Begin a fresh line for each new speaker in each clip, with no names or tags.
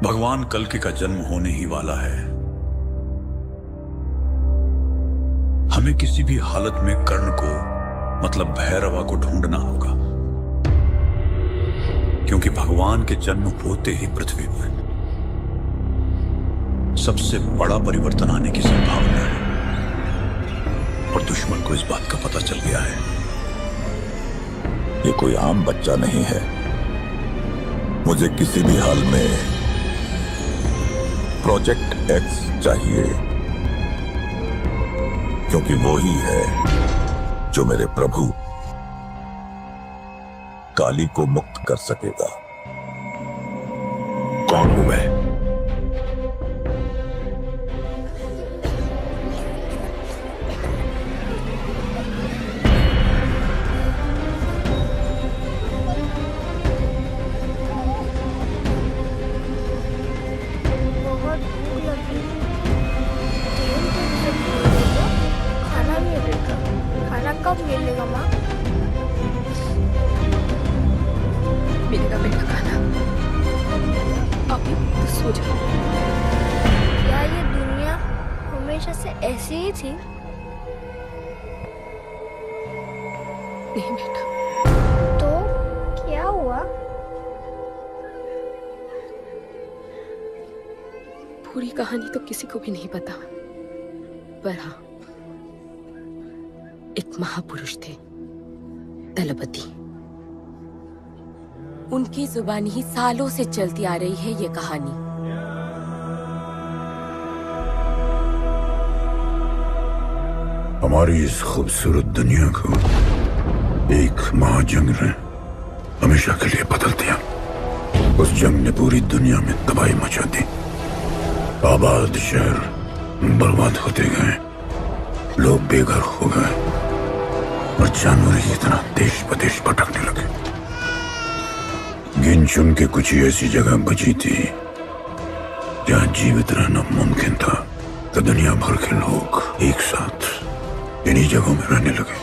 भगवान कल्कि का जन्म होने ही वाला है। हमें किसी भी हालत में कर्ण को मतलब भैरवा को ढूंढना होगा, क्योंकि भगवान के जन्म होते ही पृथ्वी पर सबसे बड़ा परिवर्तन आने की संभावना है और दुश्मन को इस बात का पता चल गया है।
ये कोई आम बच्चा नहीं है। मुझे किसी भी हाल में प्रोजेक्ट एक्स चाहिए, क्योंकि वो ही है जो मेरे प्रभु काली को मुक्त कर सकेगा।
कौन वो है?
कब मिलेगा माँ?
मिलेगा बेटा खाना। अभी तो सो जा।
क्या ये दुनिया हमेशा से ऐसी ही थी?
नहीं बेटा।
तो क्या हुआ?
पूरी कहानी तो किसी को भी नहीं पता, पर हाँ, एक महापुरुष थे, दलपति। उनकी जुबानी ही सालों से चलती आ रही है ये कहानी।
हमारी इस खूबसूरत दुनिया को एक महाजंग ने हमेशा के लिए बदल दिया। उस जंग ने पूरी दुनिया में तबाही मचा दी। आबाद शहर बर्बाद होते गए, लोग बेघर हो गए और जानवर की तरह देश प्रदेश भटकने लगे। गिन चुन के कुछ ही ऐसी जगह बची थी जहां जीवित रहना मुमकिन था, तो दुनिया भर के लोग एक साथ इन्हीं जगहों में रहने लगे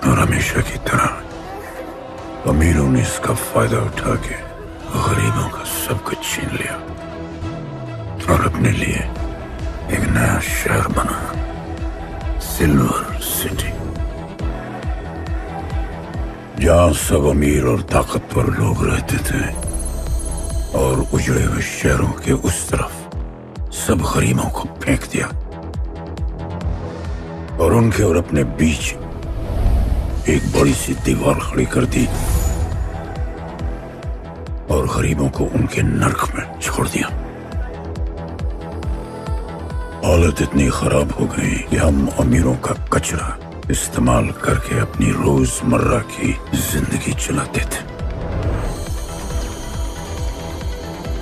और हमेशा की तरह अमीरों ने इसका फायदा उठा के गरीबों का सब कुछ छीन लिया और अपने लिए एक नया शहर बना, सिल्वर सिटी, जहां सब अमीर और ताकतवर लोग रहते थे और उजड़े हुए शहरों के उस तरफ सब गरीबों को फेंक दिया और उनके और अपने बीच एक बड़ी सी दीवार खड़ी कर दी और गरीबों को उनके नर्क में छोड़ दिया। हालत इतनी खराब हो गई कि हम अमीरों का कचरा इस्तेमाल करके अपनी रोजमर्रा की जिंदगी चलाते थे।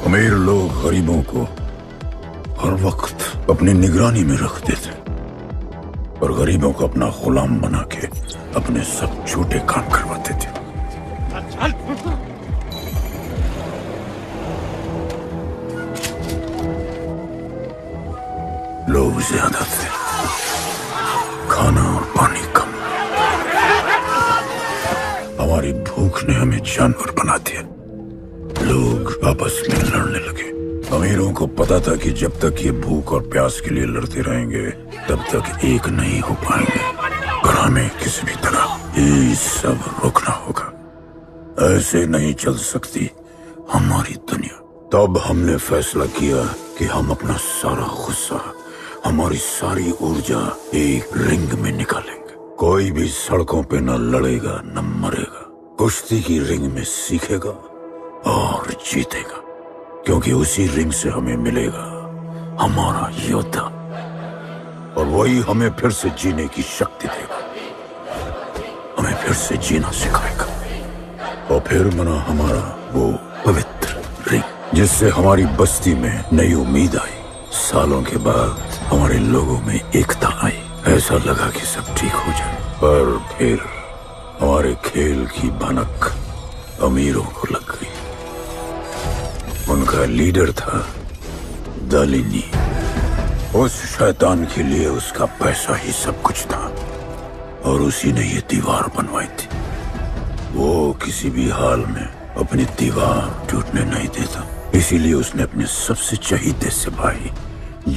अमीर लोग गरीबों को हर वक्त अपनी निगरानी में रखते थे और गरीबों को अपना गुलाम बना के अपने सब छोटे काम करवाते थे। लोग ज्यादा थे, खाना और पानी कम। हमारी भूख ने हमें जानवर बना दिया। लोग आपस में लड़ने लगे। अमीरों को पता था कि जब तक ये भूख और प्यास के लिए लड़ते रहेंगे तब तक एक नहीं हो पाएंगे और हमें किसी भी तरह ये सब रोकना होगा। ऐसे नहीं चल सकती हमारी दुनिया। तब हमने फैसला किया कि हम अपना सारा गुस्सा, हमारी सारी ऊर्जा एक रिंग में निकालेंगे। कोई भी सड़कों पे न लड़ेगा न मरेगा, कुश्ती की रिंग में सीखेगा और जीतेगा, क्योंकि उसी रिंग से हमें मिलेगा हमारा योद्धा और वही हमें फिर से जीने की शक्ति देगा, हमें फिर से जीना सिखाएगा और फिर बना हमारा वो पवित्र रिंग, जिससे हमारी बस्ती में नई उम्मीद आई। सालों के बाद हमारे लोगों में एकता आई। ऐसा लगा कि सब ठीक हो जाए, पर फिर हमारे खेल की भनक अमीरों को लग गई। उनका लीडर था दालिनी। उस शैतान के लिए उसका पैसा ही सब कुछ था और उसी ने ये दीवार बनवाई थी। वो किसी भी हाल में अपनी दीवार टूटने नहीं देता, इसीलिए उसने अपने सबसे चहीते सिपाही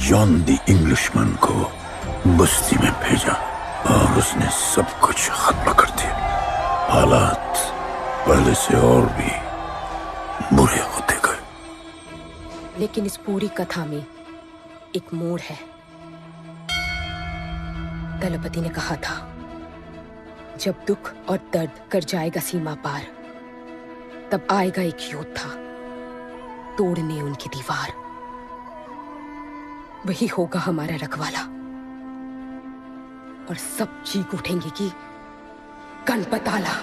जॉन द इंग्लिशमैन को बस्ती में भेजा और उसने सब कुछ खत्म कर दिया। हालात पहले से और भी बुरे होते गए।
लेकिन इस पूरी कथा में एक मोड़ है। दलपति ने कहा था, जब दुख और दर्द कर जाएगा सीमा पार, तब आएगा एक योद्धा तोड़ने उनकी दीवार। वही होगा हमारा रखवाला और सब चीख उठेंगे कि गणपताला।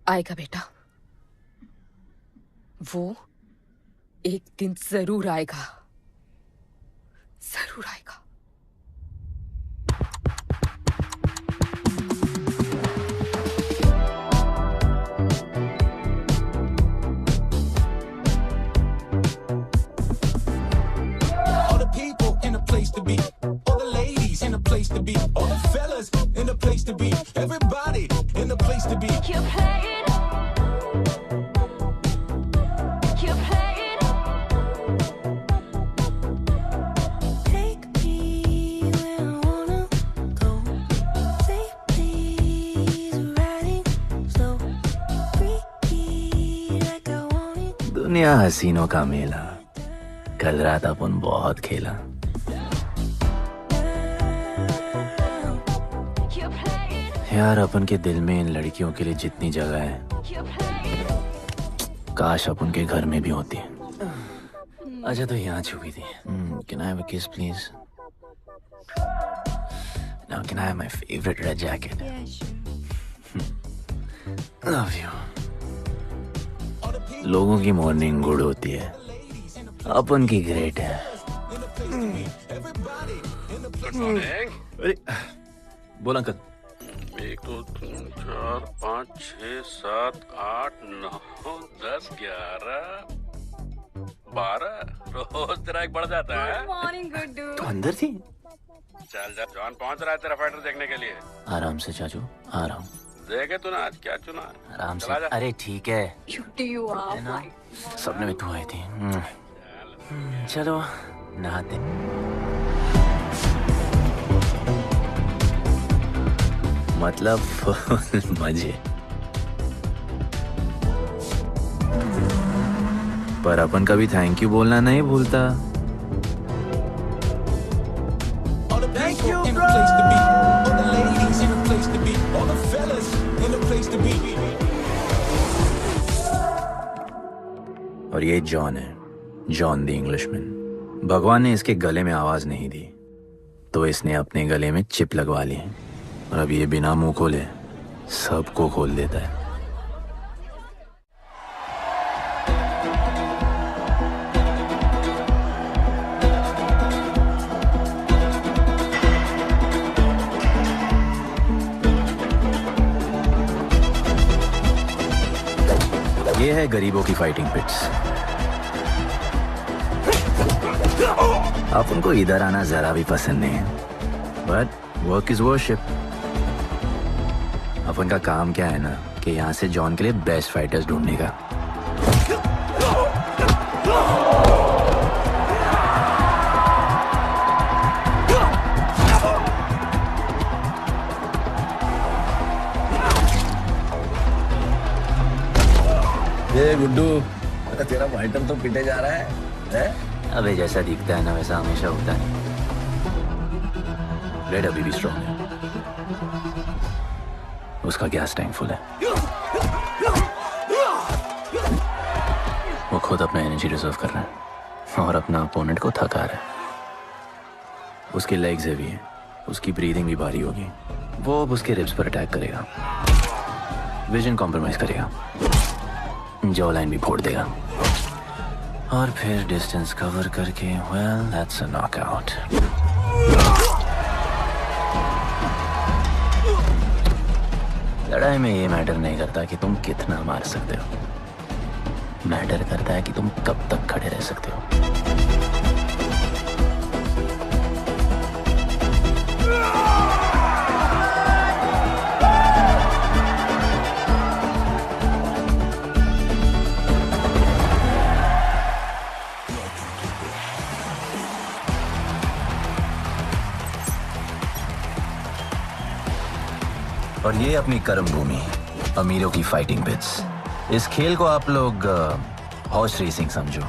आएगा बेटा, वो एक दिन जरूर आएगा, जरूर आएगा।
All the people in a place to be, all the ladies in a place to be, all the fellas in a place to be, everybody in a place to be.
Keep playing. Keep playing. Take me where I wanna go. Safely's riding slow. Freaky like I want it.
दुनिया हसीनों का मेला, कल रात अपन बहुत खेला।
Keep playing.
यार अपन के दिल में इन लड़कियों के लिए जितनी जगह है,
Keep playing.
काश अपन के घर में भी होती। अच्छा तो यहाँ छुपी थी। Can I have a kiss please? Now can I have my favorite red jacket? Love you. लोगों की मॉर्निंग गुड होती है, अपन की ग्रेट है। अरे बोला अंकल।
1 2 3 4 5 6 7 8 9 10 11 12 रोज तेरा एक बढ़ जाता है।
Morning, good dude.
तो अंदर थी।
चल जा, जॉन पहुंच रहा है तेरा फाइटर देखने के लिए।
आराम से चाचू, आराम।
देखे तूने आज क्या चुना है?
आराम से।
चला जा।
अरे ठीक है,
Cutie you are.
है ना? सपने में तू आई थी। चलो नहाते। मतलब फुल मजे। पर अपन कभी थैंक यू बोलना नहीं भूलता।
All the people in a place to be, all the ladies in a place to be, all the fellas in a place to be.
और ये जॉन है, जॉन द इंग्लिशमैन। भगवान ने इसके गले में आवाज नहीं दी, तो इसने अपने गले में चिप लगवा ली और अब ये बिना मुंह खोले सबको खोल देता है। ये है गरीबों की फाइटिंग पिट्स। आप उनको इधर आना जरा भी पसंद नहीं है, बट वर्क इज वर्शिप। अपन का काम क्या है ना कि यहाँ से जॉन के लिए बेस्ट फाइटर्स ढूंढने का।
ये गुड्डू, तेरा फाइटर तो पिटे जा रहा है?
अबे जैसा दिखता है ना वैसा हमेशा होता है। रेड अभी भी स्ट्रॉन्ग है, उसका गैस टैंक फुल है। वो खुद अपना एनर्जी रिजर्व कर रहा है और अपना अपोनेंट को थका रहा है। उसकी लेग्स हेवी है, उसकी ब्रीदिंग भी भारी होगी। वो अब उसके रिब्स पर अटैक करेगा, विजन कॉम्प्रोमाइज करेगा, जॉ लाइन भी फोड़ देगा और फिर डिस्टेंस कवर करके वेल दैट्स अ नॉकआउट। लड़ाई में ये मैटर नहीं करता कि तुम कितना मार सकते हो, मैटर करता है कि तुम कब तक खड़े रह सकते हो। और ये अपनी कर्म भूमि, अमीरों की फाइटिंग पिट्स। इस खेल को आप लोग हॉर्स रेसिंग समझो।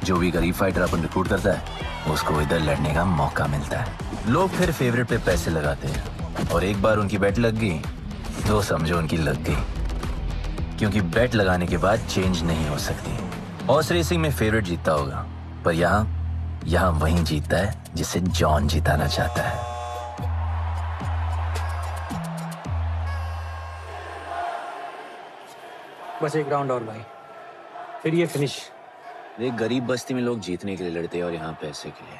जो भी गरीब फाइटर अपन रिक्रूट करता है उसको इधर लड़ने का मौका मिलता है। लोग फिर फेवरेट पे पैसे लगाते हैं और एक बार उनकी बेट लग गई तो समझो उनकी लग गई, क्योंकि बेट लगाने के बाद चेंज नहीं हो सकती। हॉर्स रेसिंग में फेवरेट जीतता होगा, पर यहाँ वही जीतता है जिसे जॉन जिताना चाहता है।
बस एक राउंड और भाई, फिर ये फिनिश।
एक गरीब बस्ती में लोग जीतने के लिए लड़ते हैं और यहाँ पैसे के लिए,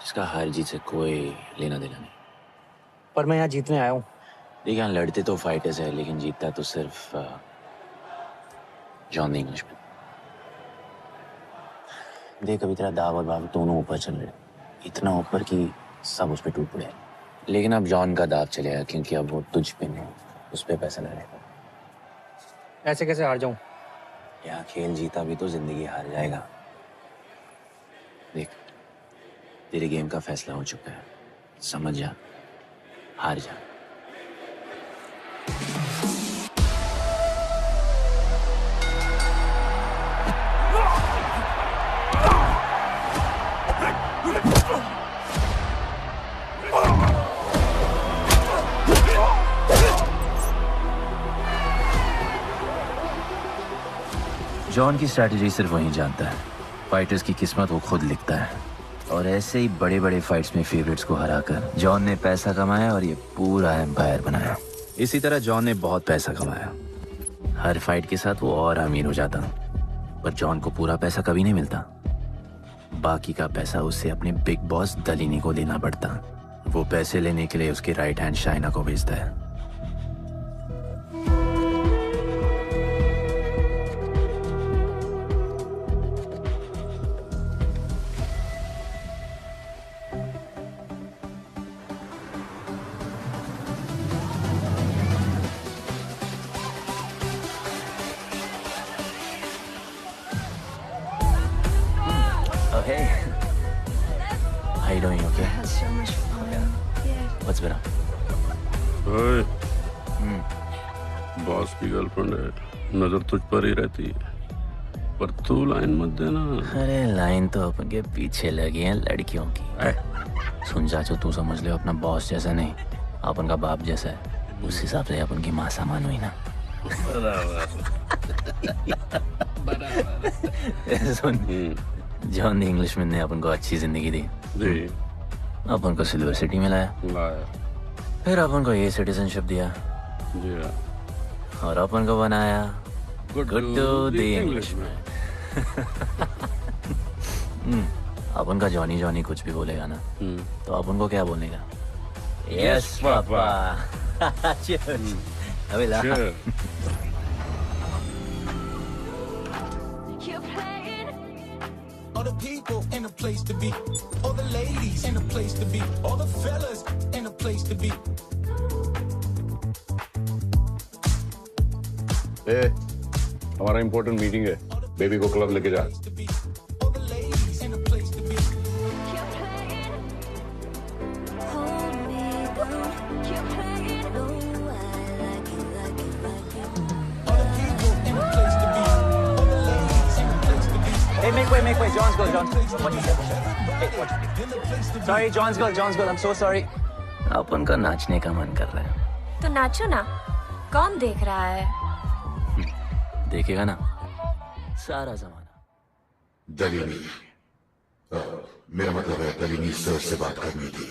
जिसका हार जीत से कोई लेना देना नहीं।
पर मैं यहाँ जीतने आया हूँ।
देख, यहाँ लड़ते तो फाइटर्स है, लेकिन जीतता तो सिर्फ जॉन द इंग्लिशमैन। देख, अभी तेरा दाव और बाव दोनों ऊपर चल रहे, इतना ऊपर कि सब उस पर टूट पड़े। लेकिन अब जॉन का दाव चलेगा, क्योंकि अब वो तुझ पे नहीं, उस पे पैसा लगेगा।
ऐसे कैसे हार जाऊं?
यहाँ खेल जीता भी तो जिंदगी हार जाएगा। देख, तेरे गेम का फैसला हो चुका है, समझ जा, हार जा। जॉन की स्ट्रैटेजी सिर्फ वही जानता है। फाइटर्स की किस्मत वो खुद लिखता है, और ऐसे ही बड़े बड़े फाइट्स में फेवरेट्स को हराकर जॉन ने पैसा कमाया और ये पूरा एम्पायर बनाया। इसी तरह जॉन ने बहुत पैसा कमाया। हर फाइट के साथ वो और अमीर हो जाता, पर जॉन को पूरा पैसा कभी नहीं मिलता। बाकी का पैसा उसे अपने बिग बॉस दलीनी को देना पड़ता। वो पैसे लेने के लिए उसके राइट हैंड शाइना को भेजता है। Hey, how you doing? Okay.
Had so much fun. Yeah.
What's been up?
ओए, बॉस की गर्लफ्रेंड है, नजर तुझ पर ही रहती है, पर तू लाइन मत देना।
अरे लाइन तो अपन के पीछे लगी है लड़कियों की। सुन चाचू, तू समझ ले अपना बॉस जैसा नहीं, अपन का बाप जैसा है। उस हिसाब से अपन की माँ सामान हुई ना। सुन, जॉन द इंग्लिशमैन ने अपन को अच्छी जिंदगी दी, अपन को सिल्वर सिटी में लाया, फिर अपन को ये सिटीजनशिप दिया, और अपन को बनाया गुड्डू द इंग्लिशमैन। अपन का जॉनी जॉनी कुछ भी बोलेगा ना, तो अपन को क्या बोलेगा? Yes papa. अबे ला।
You're playing.
All the people in a place to be. All the ladies in a place to be. All the fellas in a place to be.
हमारा इम्पोर्टेंट मीटिंग है, बेबी को club लेके जा।
All the ladies in a place to be.
You're playing.
Hold me down.
You're playing.
Oh, I like it, like it, like it.
All the people in a place to be. All the ladies in a place to be.
Hey, make way, John's girl, John. What you said? Hey, what? Sorry, John's girl, I'm so sorry.
अपन का नाचने का मन कर रहा है।
तो नाचो ना, कौन देख रहा है?
देखेगा ना सारा जमाना।
दलीनी, मेरा मतलब है दलीनी सर से बात करनी थी।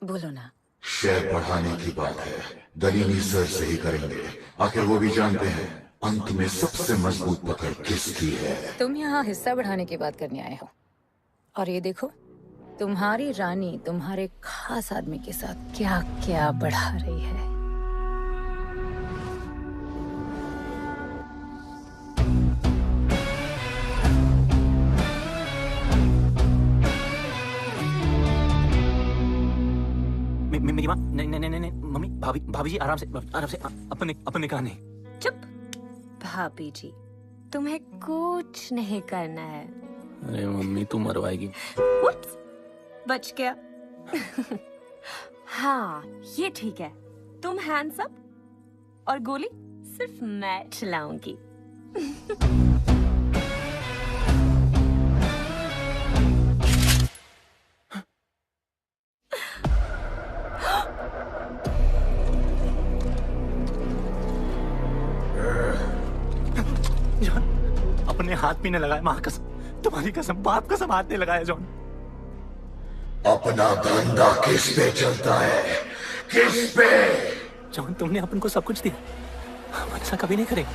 बोलो ना।
शेयर बढ़ाने की बात है, दलीनी सर से ही करेंगे। आखिर वो भी जानते हैं अंत में सबसे मजबूत पकड़ किसकी है।
तुम यहाँ हिस्सा बढ़ाने की बात करने आए हो, और ये देखो तुम्हारी रानी तुम्हारे खास आदमी के साथ क्या क्या बढ़ा रही है।
भाभी जी आराम से अपने कहा नहीं।
चुप। भाभी जी, तुम्हें कुछ नहीं करना है।
अरे मम्मी तू मरवाएगी।
उप्स, बच गया। हाँ, ये ठीक है। तुम हैंड्स अप और गोली सिर्फ मैं चलाऊंगी।
जॉन, अपने हाथ पीने लगाए, माँ कसम, तुम्हारी कसम, बाप कसम हाथ नहीं लगाया जॉन।
अपना धंधा किस पे चलता है? किस पे?
जॉन, तुमने अपन को सब कुछ दिया, हम ऐसा कभी नहीं करेंगे।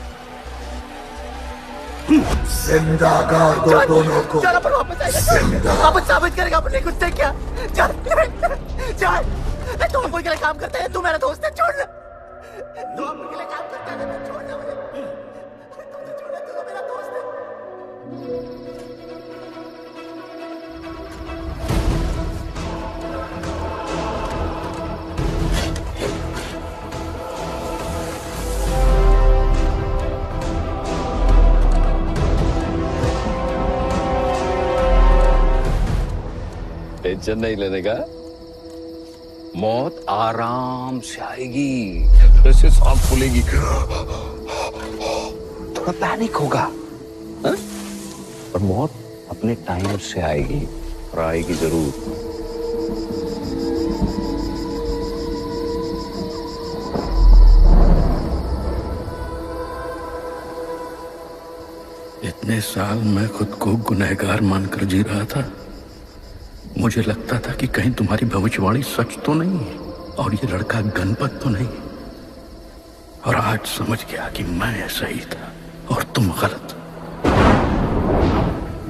जिंदा गाड़ दो दोनों को।
जॉन, अपन वापस आएगा।
जिंदा।
अपन साबित करेगा अपने खुद से क्या। जॉन, जॉन, तुम अपन के लिए काम करता है, तू मेरा दोस्त है, छोड़। तू अपन के लिए काम करता है, तो छोड़ मुझे। तुझे छोड़, तू तो मेरा दोस्त है।
टेंशन नहीं लेने का, मौत आराम से आएगी, जैसे सांस फूलेगी, थोड़ा पैनिक होगा, हा? और मौत अपने टाइम से आएगी, और आएगी जरूर।
इतने साल मैं खुद को गुनहगार मानकर जी रहा था। मुझे लगता था कि कहीं तुम्हारी भविष्यवाणी सच तो नहीं है और ये लड़का गणपत तो नहीं। और आज समझ गया कि मैं सही था और तुम गलत।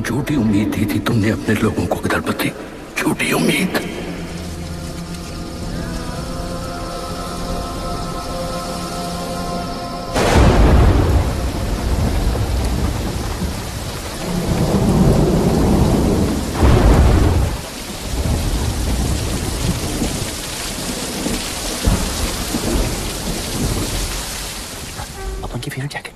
झूठी उम्मीद दी थी तुमने अपने लोगों को गणपति, झूठी उम्मीद।
की फेवरेट जैकेट।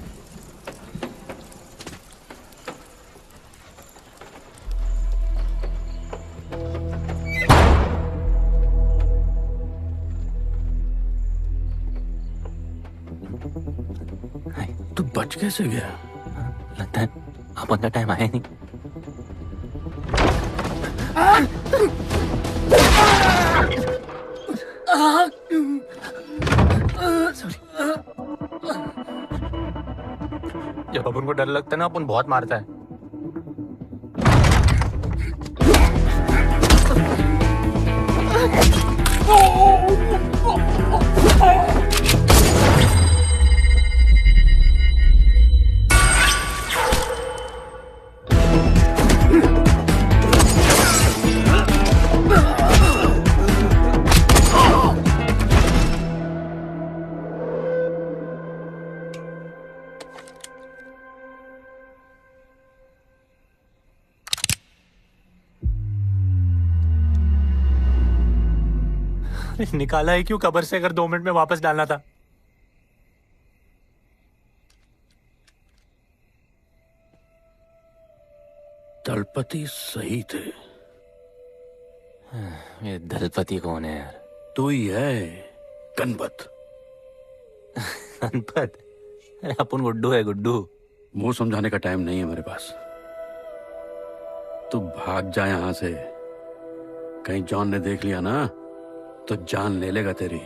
तू बच कैसे गया?
लगता है अपन का टाइम आया नहीं।
जब अपन को डर लगता है ना, अपन बहुत मारता है। निकाला है क्यों कब्र से, अगर 2 मिनट में वापस डालना था।
दलपति सही थे।
ये दलपति कौन है यार?
तू ही है गणपत।
गणपत? अरे अपन गुड्डू है, गुड्डू।
वो समझाने का टाइम नहीं है मेरे पास। तू भाग जा यहां से। कहीं जॉन ने देख लिया ना तो जान ले लेगा तेरी।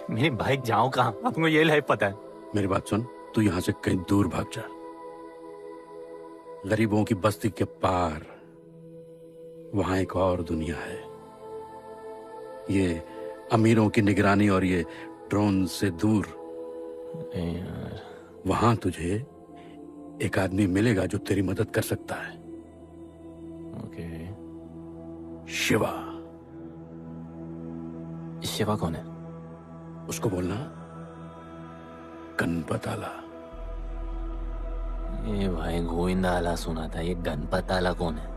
मेरी बाइक जाऊं कहां? आपको ये लाइफ पता है।
मेरी बात सुन, तू यहां से कहीं दूर भाग जा। गरीबों की बस्ती के पार वहां एक और दुनिया है। ये अमीरों की निगरानी और ये ड्रोन से दूर।
यार
वहां तुझे एक आदमी मिलेगा जो तेरी मदद कर सकता है।
ओके।
शिवा।
शिवा कौन है?
उसको बोलना गणपत आला।
ये भाई गोविंदा आला सुना था, ये गणपत आला कौन है?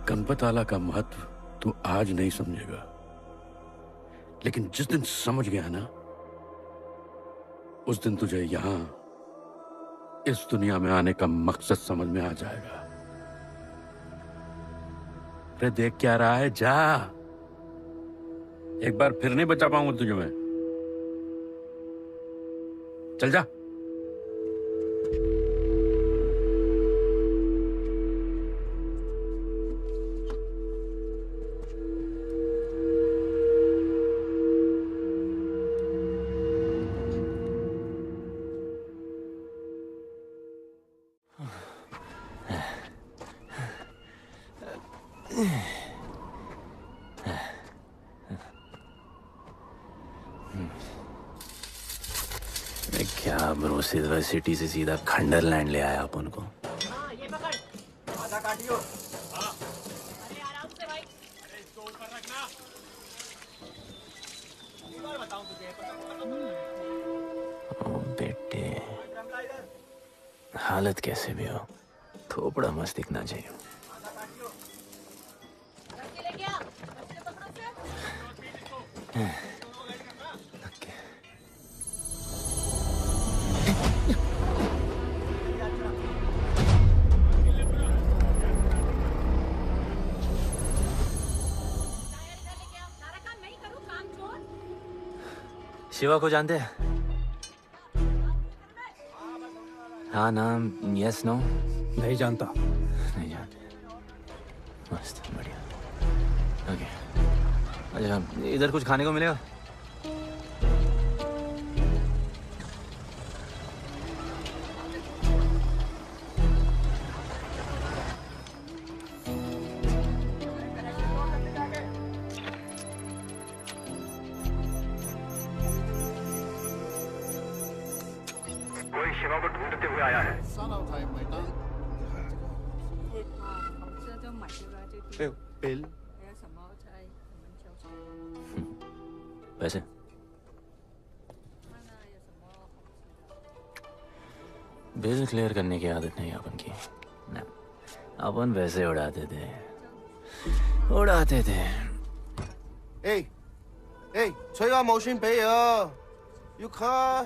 गणपत आला का महत्व तू आज नहीं समझेगा,
लेकिन जिस दिन समझ गया ना, उस दिन तुझे यहां इस दुनिया में आने का मकसद समझ में आ जाएगा। अरे देख क्या रहा है, जा। एक बार फिर नहीं बचा पाऊंगा तुझे मैं। चल जा।
क्या ब्रो, सिल्वर सिटी से सीधा खंडरलैंड ले आया अपन को।
ये पकड़, आधा काटियो। अरे आराम से भाई। अरे इसको ऊपर रखना। एक बार बताऊं तुझे।
ओ बेटे, हालत कैसे भी हो, थोपड़ा मस्त दिखना चाहिए। शिवा को जानते हैं? हाँ, नाम यस नो?
नहीं जानता।
नहीं जानते। मस्त, बढ़िया। ओके, अच्छा इधर कुछ खाने को मिलेगा?
शिवा को ढूंढते हुए आया है।
बिल पैसे बिल क्लियर करने की आदत नहीं अपन की ना, अपन वैसे उड़ाते थे।
吹下冇算俾啊，要卡。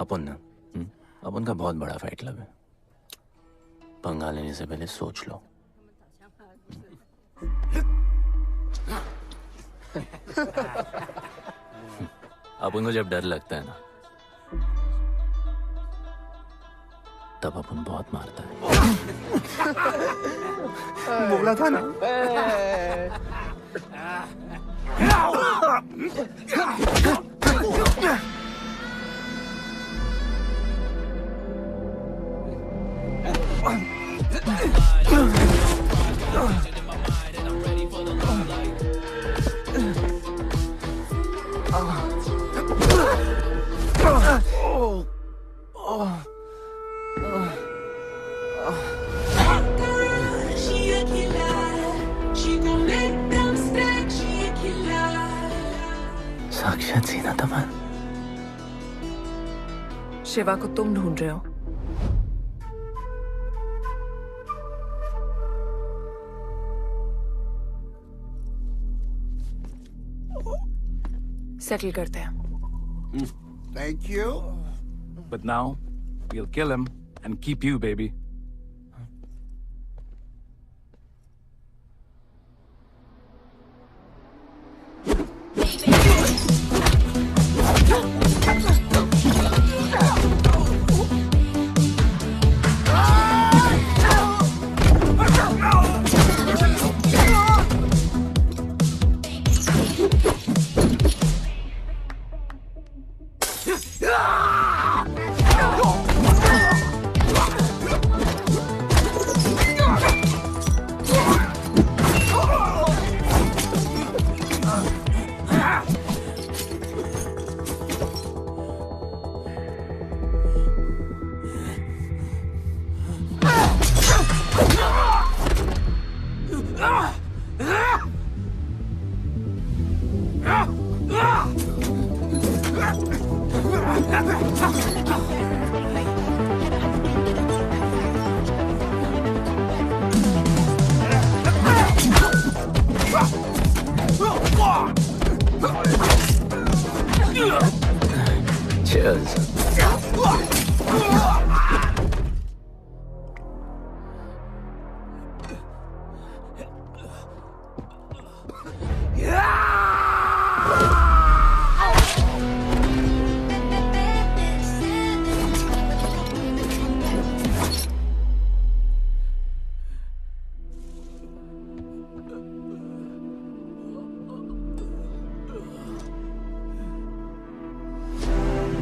अपन ना, अपन का बहुत बड़ा फाइट क्लब है। पंगा लेने से पहले सोच लो। अपन को जब डर लगता है ना, तब अपन बहुत मारता है।
बोला था ना।
साक्षात सीना तमन।
शिवा को तुम ढूंढ रहे हो? सेटल करते हैं।
Thank you.
But now, we'll kill him and keep you, baby.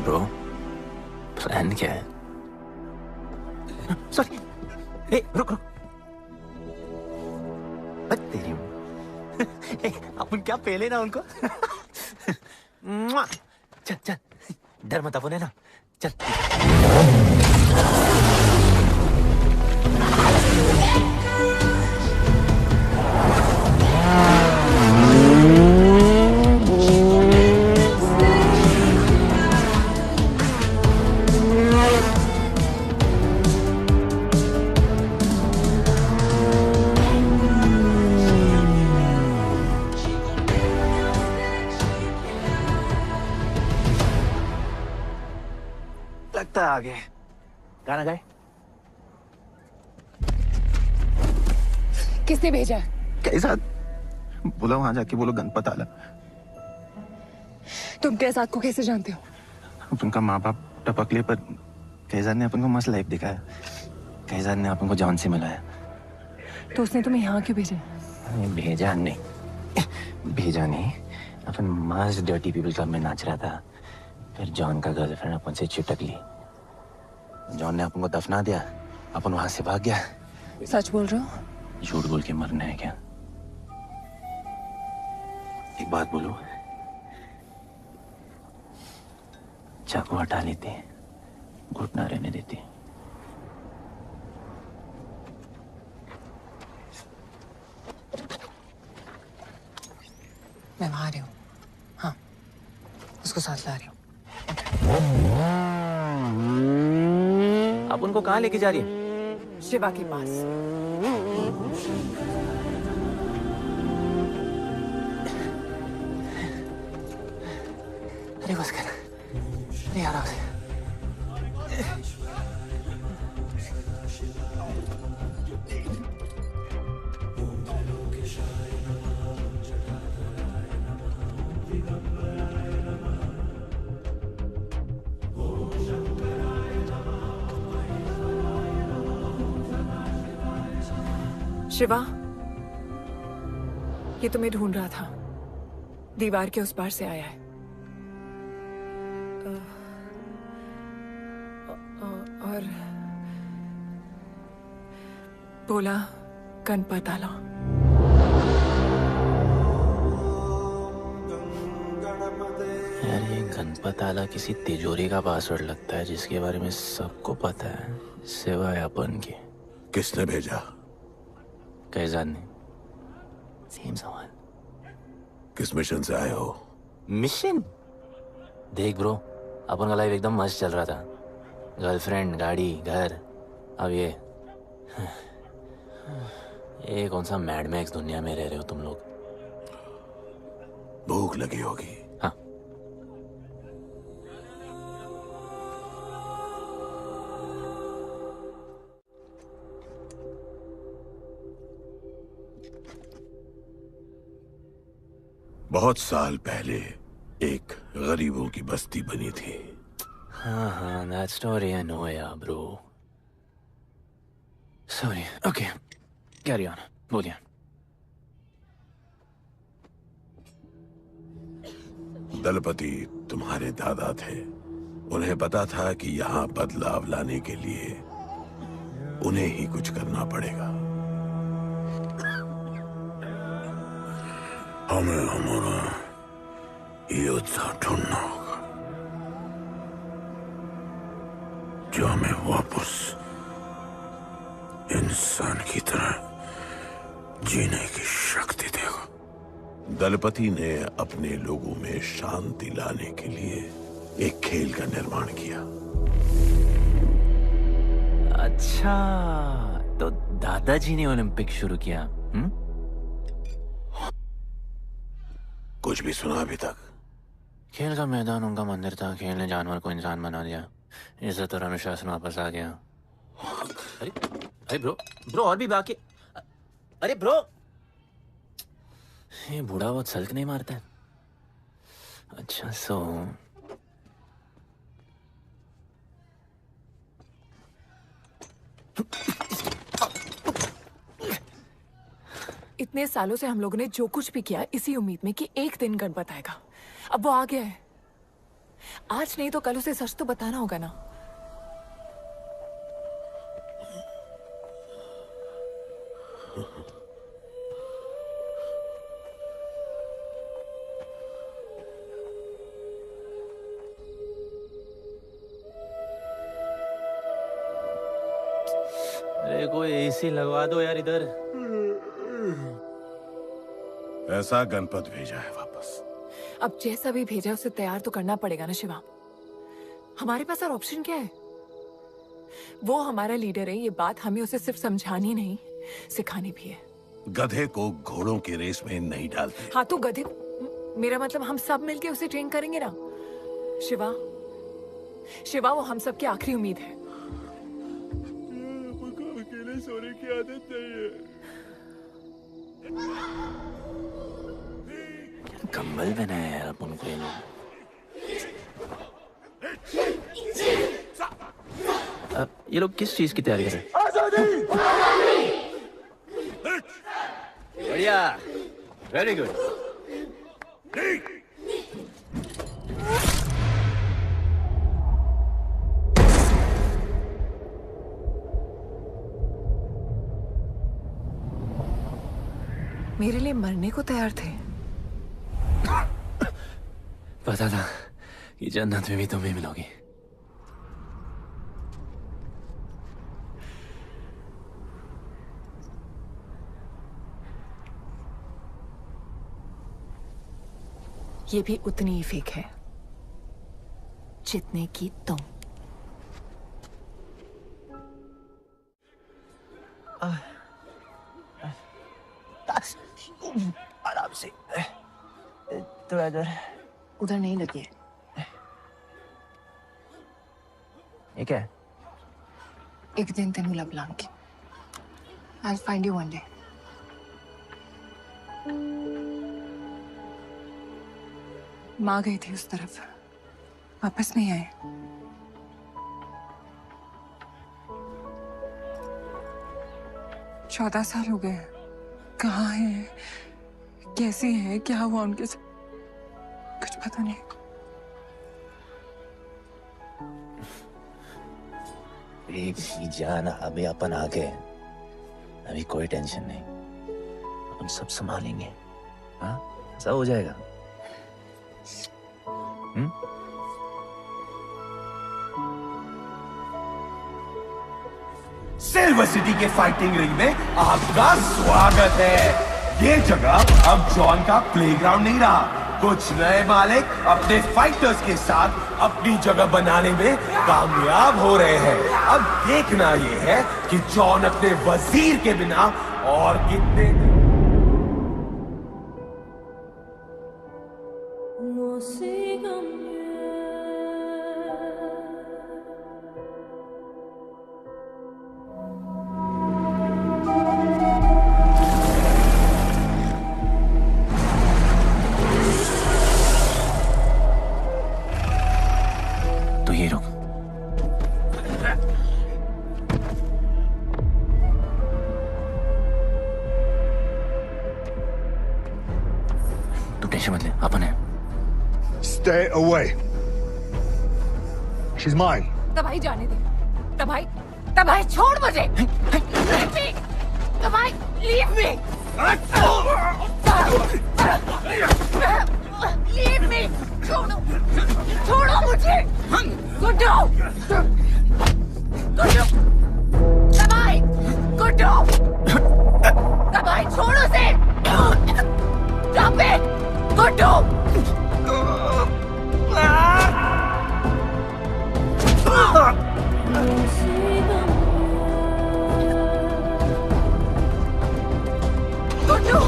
Bro, plan क्या है?
सॉरी, रुक रुक। तेरी अपन क्या पहले ना उनको। चल चल, डर मत अपन है ना, चल। लगता है आगे गाना गाए।
किसने भेजा?
कैसा? बोला वहां जाके बोलो गणपत आला।
तुम कैसाद को कैसे जानते हो?
उनका माँ बाप टपकले पर कैसाद ने अपन को मस्त लाइफ दिखाया। कैसाद ने अपन को जॉन से मिलाया।
तो उसने तुम्हें यहाँ क्यों भेजा?
भेजा नहीं, अपन मस्त डर्टी पीपल क्लब में नाच रहा था। फिर जॉन का गर्लफ्रेंड अपन से चिपक ली। जॉन ने अपन को दफना दिया, अपन वहां से भाग गया।
सच बोल रहे हो?
झूठ बोल के मरना है क्या? एक बात बोलूं, चाकू हटा लेते, घुटना रहने देते।
मैं वहां आ रही हूँ। हाँ, उसको साथ ला रही हूँ।
आप उनको कहाँ लेके जा रही हैं?
शिवा के पास।
अरे बस कर, नहीं आ रहा उसे।
शिवा, ये तुम्हें ढूंढ रहा था। दीवार के उस पार से आया है। और बोला गणपत आला।
यार ये गणपत आला किसी तिजोरी का पासवर्ड लगता है जिसके बारे में सबको पता है सिवाय अपन के।
किसने भेजा?
कैसाद ने। सेम सवाल।
किस मिशन से आए हो?
मिशन? देख ब्रो, अपन का लाइफ एकदम मस्त चल रहा था। गर्लफ्रेंड, गाड़ी, घर। अब ये कौन सा मैड मैक्स दुनिया में रह रहे हो तुम लोग।
भूख लगी होगी।
हाँ।
बहुत साल पहले एक गरीबों की बस्ती बनी थी।
हाँ, that story I know, yeah, bro. Sorry. Okay, carry on. बोलिए।
दलपति तुम्हारे दादा थे। उन्हें पता था कि यहाँ बदलाव लाने के लिए उन्हें ही कुछ करना पड़ेगा। हमें हमारा योद्धा ढूंढना होगा जो हमें वापस इंसान की तरह जीने की शक्ति देगा। दलपति ने अपने लोगों में शांति लाने के लिए एक खेल का निर्माण किया।
अच्छा, तो दादाजी ने ओलंपिक शुरू किया।
कुछ भी सुना अभी तक?
खेल का मैदान उनका मंदिर था, खेल ने जानवर को इंसान बना दिया, इज्जत और अनुशासन वापस आ गया।
अरे अरे ब्रो और भी बाकी। अरे ब्रो,
ये बूढ़ा बहुत सल्क नहीं मारता है। अच्छा सो
इतने सालों से हम लोगों ने जो कुछ भी किया इसी उम्मीद में कि एक दिन गणपत आएगा। अब वो आ गया है। आज नहीं तो कल उसे सच तो बताना होगा ना।
अरे कोई एसी लगवा दो यार इधर।
ऐसा गणपत भेजा है वापस।
अब जैसा भी भेजा उसे तैयार तो करना पड़ेगा ना शिवा। हमारे पास और ऑप्शन क्या है? वो हमारा लीडर है, ये बात हमें उसे सिर्फ समझानी नहीं सिखानी भी है।
गधे को घोड़ों की रेस में नहीं डालते।
हाँ तो गधे, मेरा मतलब हम सब मिलके उसे ट्रेन करेंगे ना। शिवा, शिवा वो हम सब की आखिरी उम्मीद है।
अकेले सोने की आदत नहीं है।
कंबल बनाया यार अपन को ये लोग। ये लोग किस चीज की तैयारी कर रहे हैं?
बढ़िया, वेरी गुड।
मेरे लिए मरने को तैयार थे।
पता था कि जन्नत में भी तुम ही मिलोगी।
ये भी उतनी ही फेक है जितने की तुम।
आराम से, थोड़ा इधर।
उधर नहीं लगी है।
ये क्या है?
एक दिन तेनू लब Langi. I'll find you one day. माँ गई थी उस तरफ, वापस नहीं आए। चौदह साल हो गए। कहाँ है, कैसी है, क्या हुआ उनके साथ, कुछ पता नहीं।
बेबी जान, अभी अपन आ गए, अभी कोई टेंशन नहीं, हम सब संभालेंगे। हाँ सब हो जाएगा।
सिल्वर सिटी के फाइटिंग रिंग में आपका स्वागत है। ये जगह अब जॉन का प्लेग्राउंड नहीं रहा। कुछ नए मालिक अपने फाइटर्स के साथ अपनी जगह बनाने में कामयाब हो रहे हैं। अब देखना ये है कि जॉन अपने वजीर के बिना और कितने
Stay away. She's mine.
तबाही जाने दे। तबाही, तबाही छोड़ मुझे। Leave me. तबाही, leave me. Leave me. छोड़ो, छोड़ो मुझे। गुड्डू, गुड्डू, तबाही, गुड्डू, तबाही छोड़ो से। Stop it, Guddu. गुड्डू,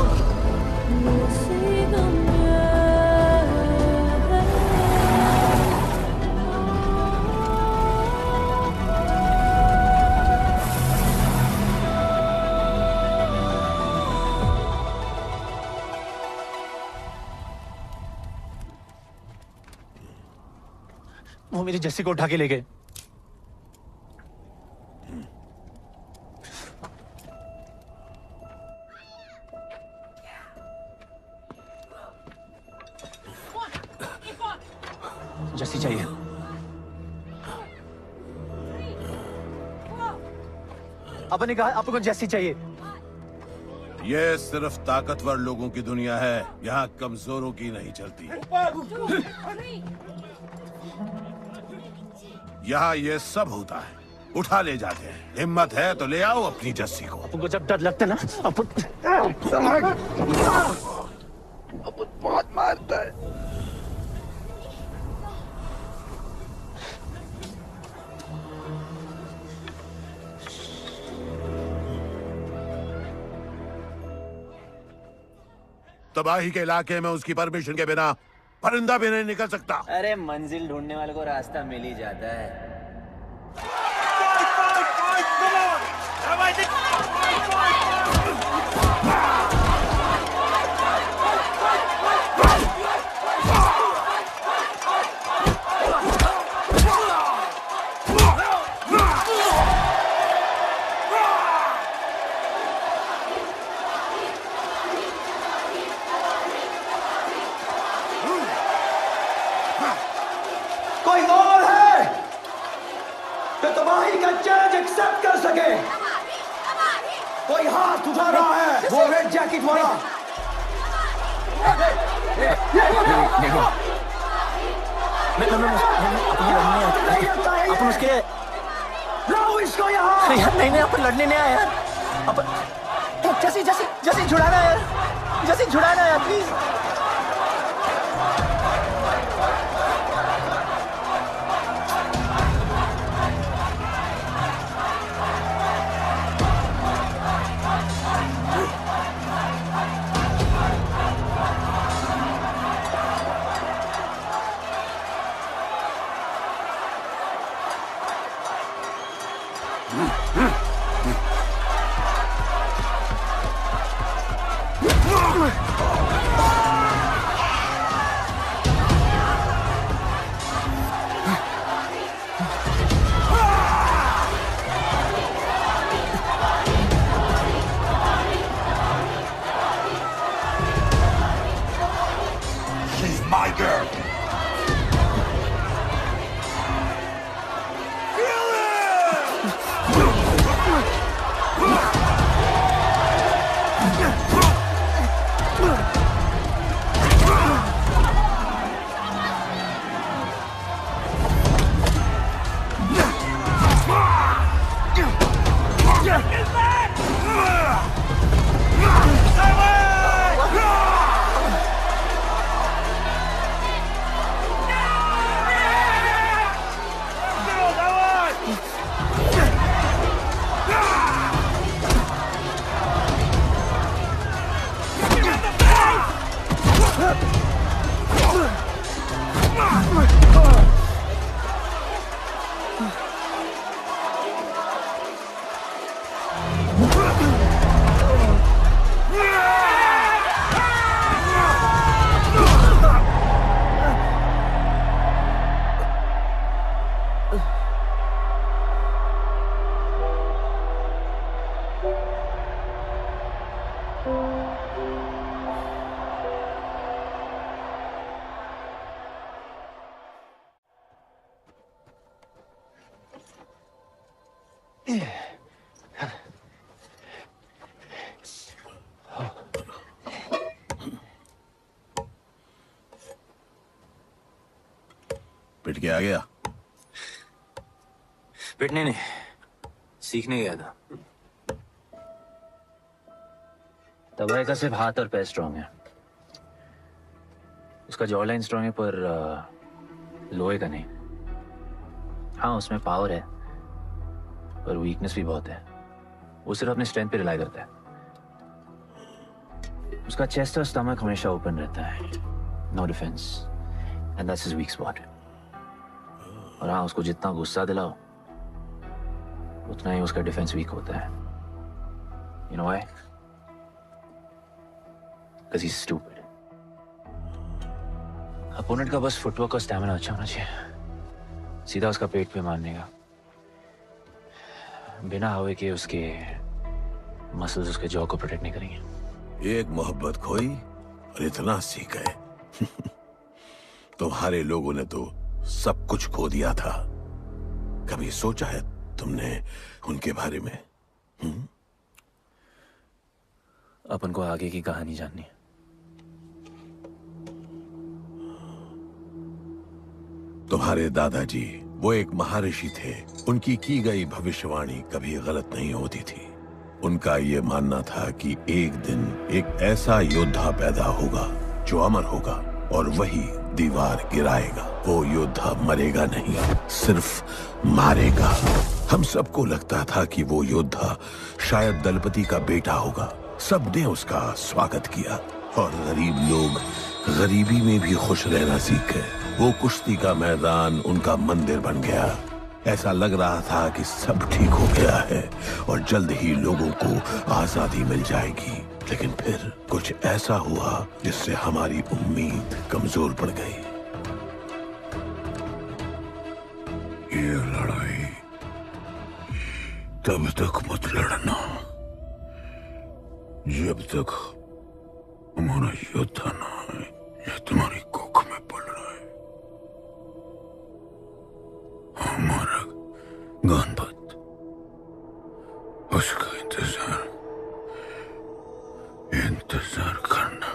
वो मेरी जस्सी को उठा के ले गए। जस्सी चाहिए। आपने कहा आपको जस्सी चाहिए।
ये सिर्फ ताकतवर लोगों की दुनिया है, यहाँ कमजोरों की नहीं चलती। यहाँ ये सब होता है, उठा ले जाते हैं। हिम्मत है तो ले आओ अपनी जस्सी को।
आपको जब डर लगता है ना, आप
बहुत मारता है। तबाही के इलाके में उसकी परमिशन के बिना परिंदा भी नहीं निकल सकता।
अरे मंजिल ढूंढने वाले को रास्ता मिल ही जाता है।
कोई और है जो तबाही का चैलेंज एक्सेप्ट कर सके? कोई हाथ उठा रहा है, वो रेड जैकेट वाला। अपन उसके लाओ इसको यहाँ। यार नहीं नहीं, अपन लड़ने नहीं आया यार। अपन जैसी जैसी जैसी छुड़ाना यार, जैसी छुड़ाना यार प्लीज।
She's my girl.
पिट के आ गया?
पिटने नहीं, सीखने गया था। तबाही का सिर्फ हाथ और पैर स्ट्रांग है, उसका जॉ लाइन स्ट्रांग है, पर लोहे का नहीं। हाँ उसमें पावर है, पर वीकनेस भी बहुत है। वो सिर्फ अपने स्ट्रेंथ पे रिलाई करता है। उसका चेस्ट और स्टमक हमेशा ओपन रहता है, no defence, and that's his weak spot. और हाँ उसको जितना गुस्सा दिलाओ उतना ही उसका डिफेंस वीक होता है। You know why? Because he's stupid. Opponent का बस फुटवर्क और स्टैमिना अच्छा होना चाहिए। सीधा उसका पेट पे मारने का, बिना हवा के। उसके मसल्स उसके जॉ को प्रोटेक्ट नहीं करेंगे।
एक मोहब्बत खोई और इतना सीख गए। तुम्हारे लोगों ने तो सब कुछ खो दिया था। कभी सोचा है तुमने उनके बारे में?
अपन को आगे की कहानी जाननी है।
तुम्हारे दादाजी वो एक महर्षि थे। उनकी की गई भविष्यवाणी कभी गलत नहीं होती थी। उनका ये मानना था कि एक दिन एक ऐसा योद्धा पैदा होगा जो अमर होगा और वही दीवार गिराएगा। वो योद्धा मरेगा नहीं, सिर्फ मारेगा। हम सबको लगता था कि वो योद्धा शायद दलपति का बेटा होगा। सबने उसका स्वागत किया और गरीब लोग गरीबी में भी खुश रहना सीख गए। वो कुश्ती का मैदान उनका मंदिर बन गया। ऐसा लग रहा था कि सब ठीक हो गया है और जल्द ही लोगों को आजादी मिल जाएगी। लेकिन फिर कुछ ऐसा हुआ जिससे हमारी उम्मीद कमजोर पड़ गई।
ये लड़ाई तब तक मत लड़ना जब तक हमारा योद्धा ना है या तुम्हारी कोख में पड़ रहा है। हमारा गणपत, उसका इंतजार करना।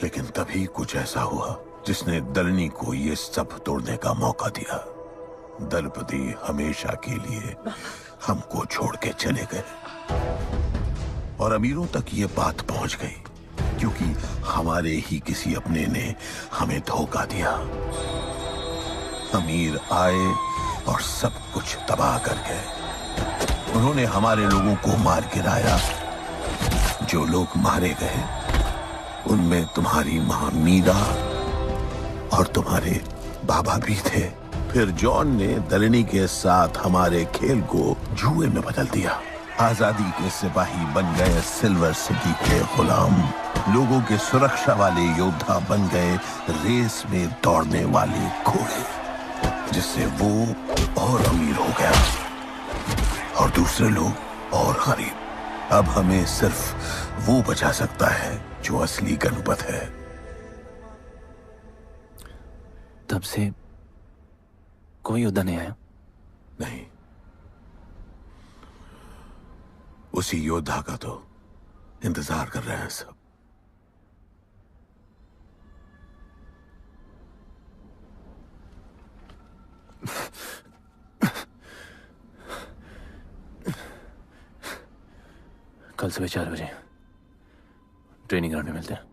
लेकिन तभी कुछ ऐसा हुआ जिसने दलनी को ये सब तोड़ने का मौका दिया। दलपति हमेशा के लिए हमको छोड़ के चले गए और अमीरों तक ये बात पहुंच गई क्योंकि हमारे ही किसी अपने ने हमें धोखा दिया। अमीर आए और सब कुछ तबाह कर गए। उन्होंने हमारे लोगों को मार गिराया। जो लोग मारे गए उनमें तुम्हारी मां मीरा और तुम्हारे बाबा भी थे। फिर जॉन ने दलनी के साथ हमारे खेल को जुए में बदल दिया। आजादी के सिपाही बन गए सिल्वर सिटी के गुलाम। लोगों के सुरक्षा वाले योद्धा बन गए रेस में दौड़ने वाले घोड़े, जिससे वो और अमीर हो गया और दूसरे लोग और गरीब। अब हमें सिर्फ वो बचा सकता है जो असली गणपत है।
तब से कोई योद्धा नहीं आया?
नहीं, उसी योद्धा का तो इंतजार कर रहे हैं सब।
कल सुबह 4 बजे ट्रेनिंग ग्राउंड में मिलते हैं।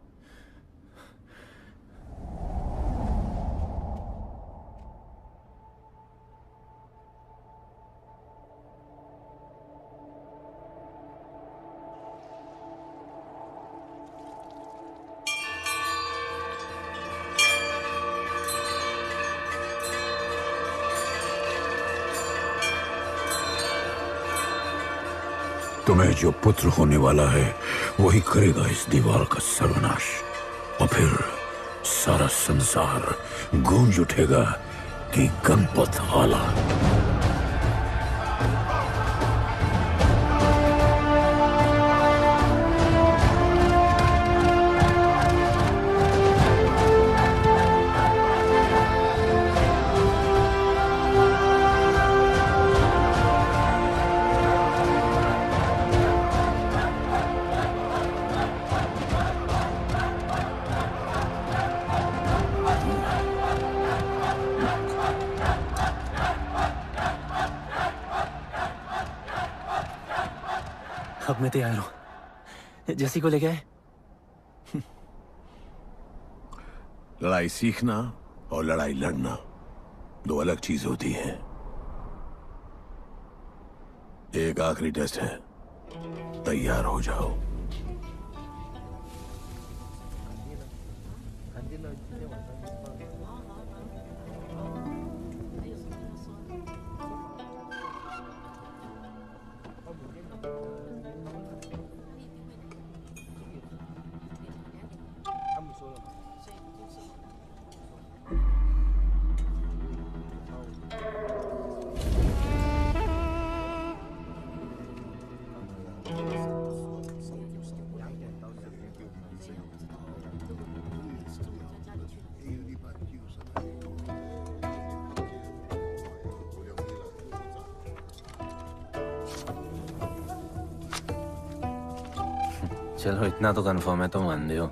तुम्हें जो पुत्र होने वाला है वही करेगा इस दीवार का सर्वनाश। और फिर सारा संसार गूंज उठेगा कि गणपत आला।
अब मैं तैयार हूं। जैसी को लेके आए।
लड़ाई सीखना और लड़ाई लड़ना दो अलग चीज होती है। एक आखिरी टेस्ट है, तैयार हो जाओ।
चलो इतना तो कंफर्म है तो मान दो।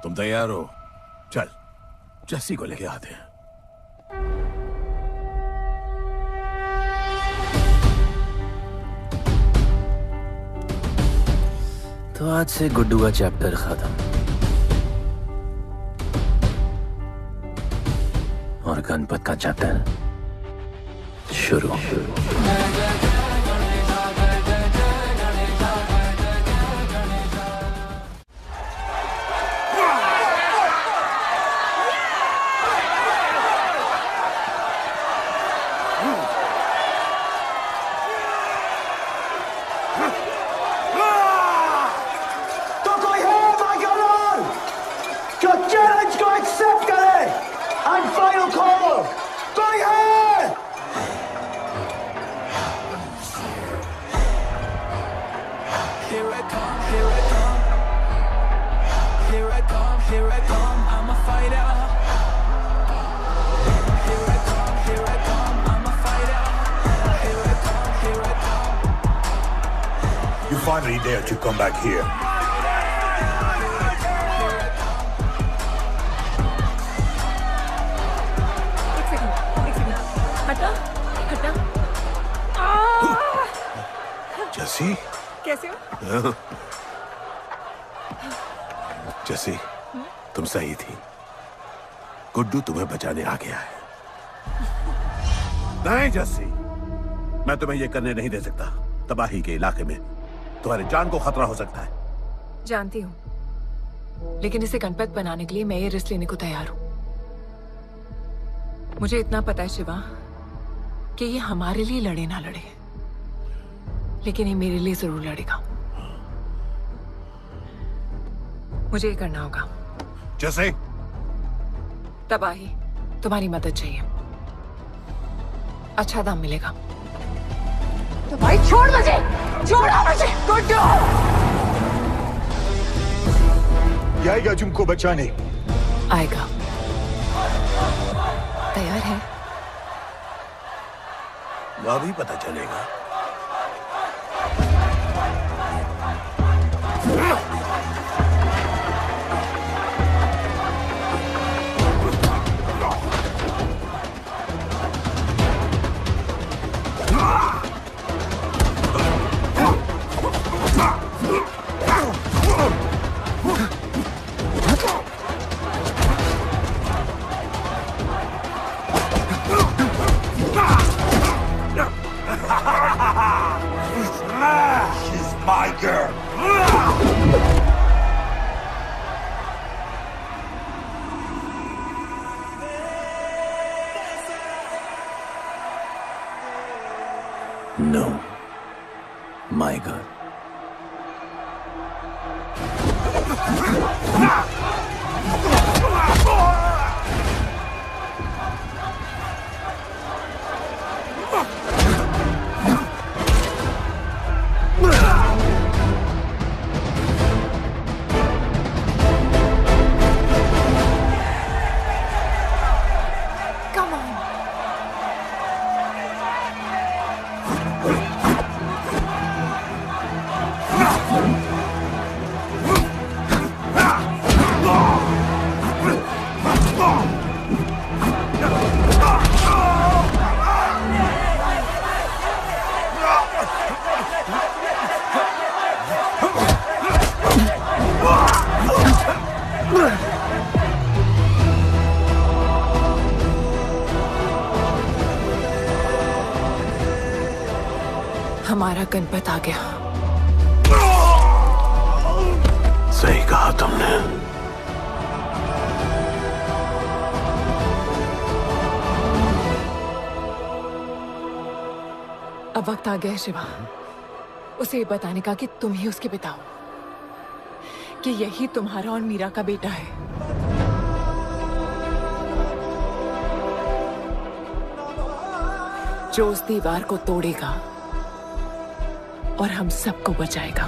तुम तैयार हो? चल जस्सी को लेके आते हैं।
तो आज से गुड्डू का चैप्टर खत्म और गणपत का चैप्टर शुरू।
You finally dared to come back here.
हटा हटा।
जस्सी
कैसे हो?
जस्सी तुम सही थी। गुड्डू तुम्हें बचाने आ गया है। नहीं जस्सी, मैं तुम्हें यह करने नहीं दे सकता। तबाही के इलाके में तुम्हारी जान को खतरा हो सकता है।
जानती हूँ, लेकिन इसे गणपत बनाने के लिए मैं ये रिस्क लेने को तैयार हूं। मुझे इतना पता है शिवा कि ये हमारे लिए लड़े ना लड़े, लेकिन ये मेरे लिए जरूर लड़ेगा। मुझे ये करना होगा।
जैसे?
तबाही, तुम्हारी मदद चाहिए। अच्छा दाम मिलेगा। तो भाई छोड़ मुझे, छोड़ो मुझे। गुड्डू
ये आएगा तुमको बचाने।
आएगा। तैयार है?
अभी पता चलेगा।
She's my girl.
No, my God.
Come on. हमारा गणपत आ गया।
सही कहा तुमने।
अब वक्त आ गया है शिवा, उसे ये बताने का कि तुम ही उसके पिता हो, कि यही तुम्हारा और मीरा का बेटा है। जो उस दीवार को तोड़ेगा और हम सबको बचाएगा।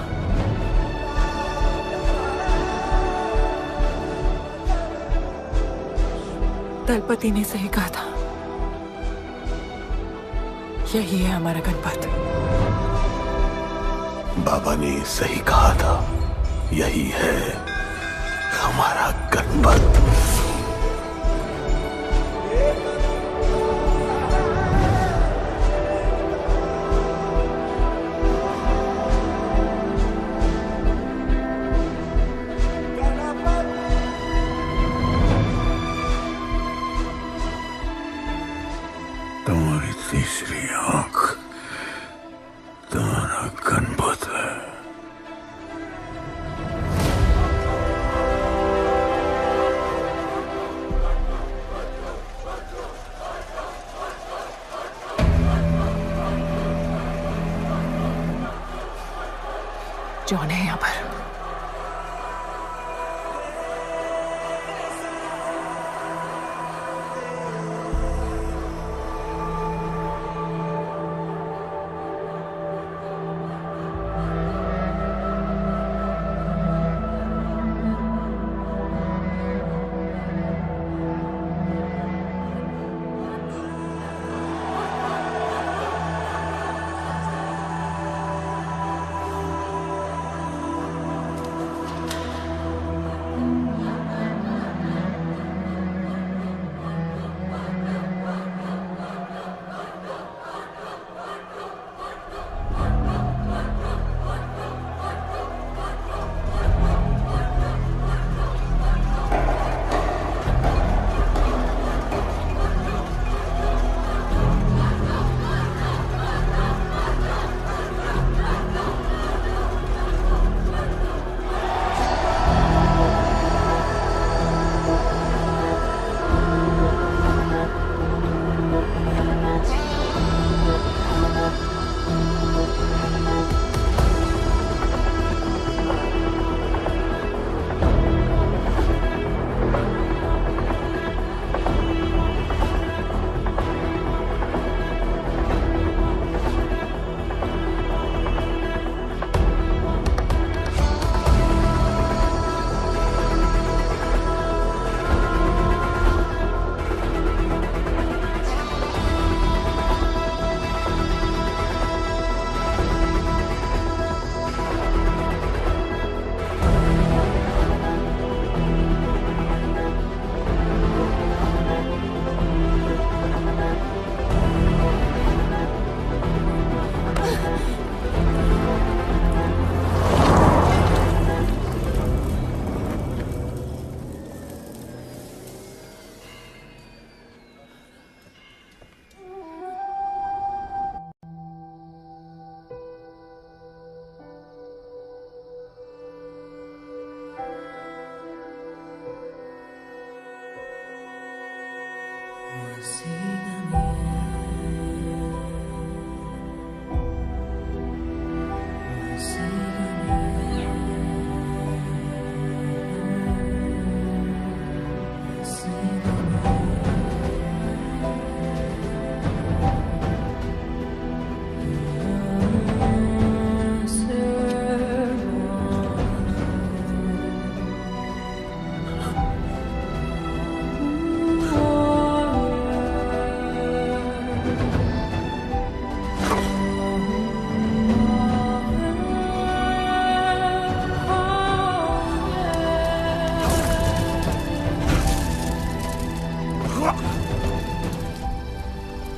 दलपति ने सही कहा था, यही है हमारा गणपत।
बाबा ने सही कहा था, यही है हमारा गणपत।
तुम्हारी तीसरी आंख तुम्हारा गणपत है।
जॉन है यहाँ पर।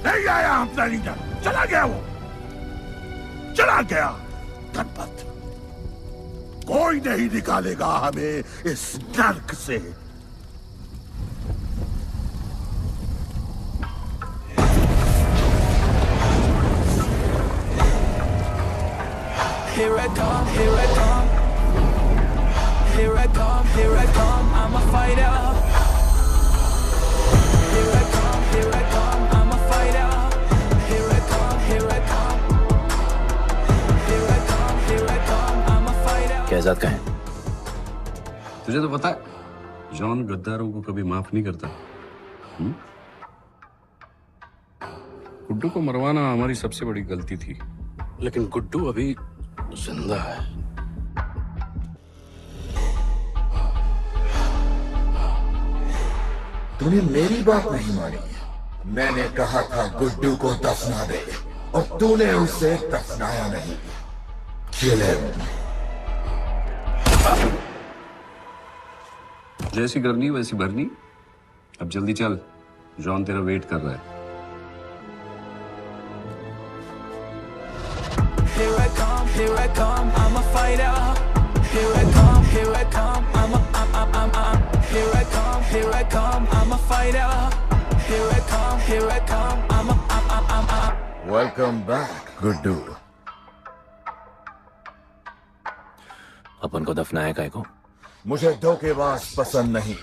नहीं आया अपना लीडर, चला गया वो, चला गया। गणपत, कोई नहीं निकालेगा हमें इस नर्क से।
Here I come, here I come. Here I come, here I come. I'm a fighter. Here I come, here I come. I'm a fighter. Here I come, here I come. Here I come, here I come. I'm a fighter.
Kaizad का है?
तुझे तो पता है John गद्दारों को कभी माफ नहीं करता। गुड्डू को मरवाना हमारी सबसे बड़ी गलती थी, लेकिन गुड्डू अभी जिंदा है।
तूने मेरी बात नहीं मानी। मैंने कहा था गुड्डू को दफना दे और तूने उसे दफनाया नहीं। Kill him.
जैसी करनी वैसी भरनी। अब जल्दी चल, जॉन तेरा वेट कर रहा है।
Here I come, here I come, I'm a fighter. Here I come, here I come, I'm here I come, here I come, I'm a fighter. Here I come, here I come, I'm
Welcome back, Guddu.
अपन को दफनाया काय को?
मुझे धोखेबाज पसंद नहीं।